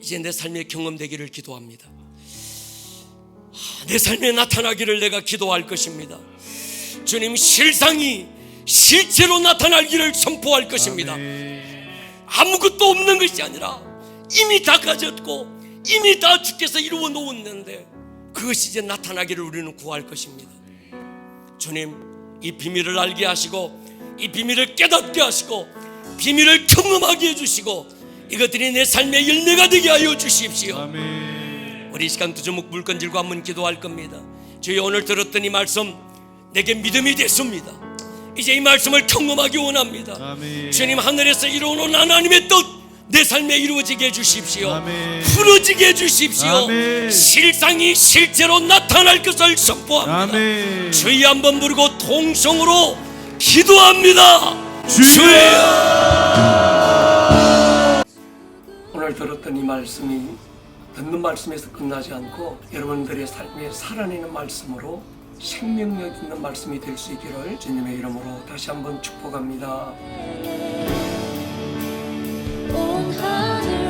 Speaker 1: 이제 내 삶에 경험되기를 기도합니다. 내 삶에 나타나기를 내가 기도할 것입니다. 주님, 실상이 실제로 나타나기를 선포할 것입니다. 아무것도 없는 것이 아니라 이미 다 가졌고 이미 다 주께서 이루어 놓았는데 그것이 이제 나타나기를 우리는 구할 것입니다. 주님, 이 비밀을 알게 하시고 이 비밀을 깨닫게 하시고 비밀을 경험하게 해주시고 이것들이 내 삶의 열매가 되게 하여 주십시오.
Speaker 2: 아멘.
Speaker 1: 우리 이 시간 두 주먹 물 건질고 한번 기도할 겁니다. 주여, 오늘 들었던 이 말씀 내게 믿음이 됐습니다. 이제 이 말씀을 경험하기 원합니다.
Speaker 2: 아멘.
Speaker 1: 주님, 하늘에서 이루어놓은 하나님의 뜻 내 삶에 이루어지게 해주십시오.
Speaker 2: 아멘.
Speaker 1: 풀어지게 해주십시오.
Speaker 2: 아멘.
Speaker 1: 실상이 실제로 나타날 것을 선포합니다.
Speaker 2: 아멘.
Speaker 1: 주의 한번 부르고 통성으로 기도합니다. 주여! 오늘 들었던 이 말씀이 듣는 말씀에서 끝나지 않고 여러분들의 삶에 살아내는 말씀으로 생명력 있는 말씀이 될 수 있기를 주님의 이름으로 다시 한번 축복합니다.
Speaker 3: 온 하늘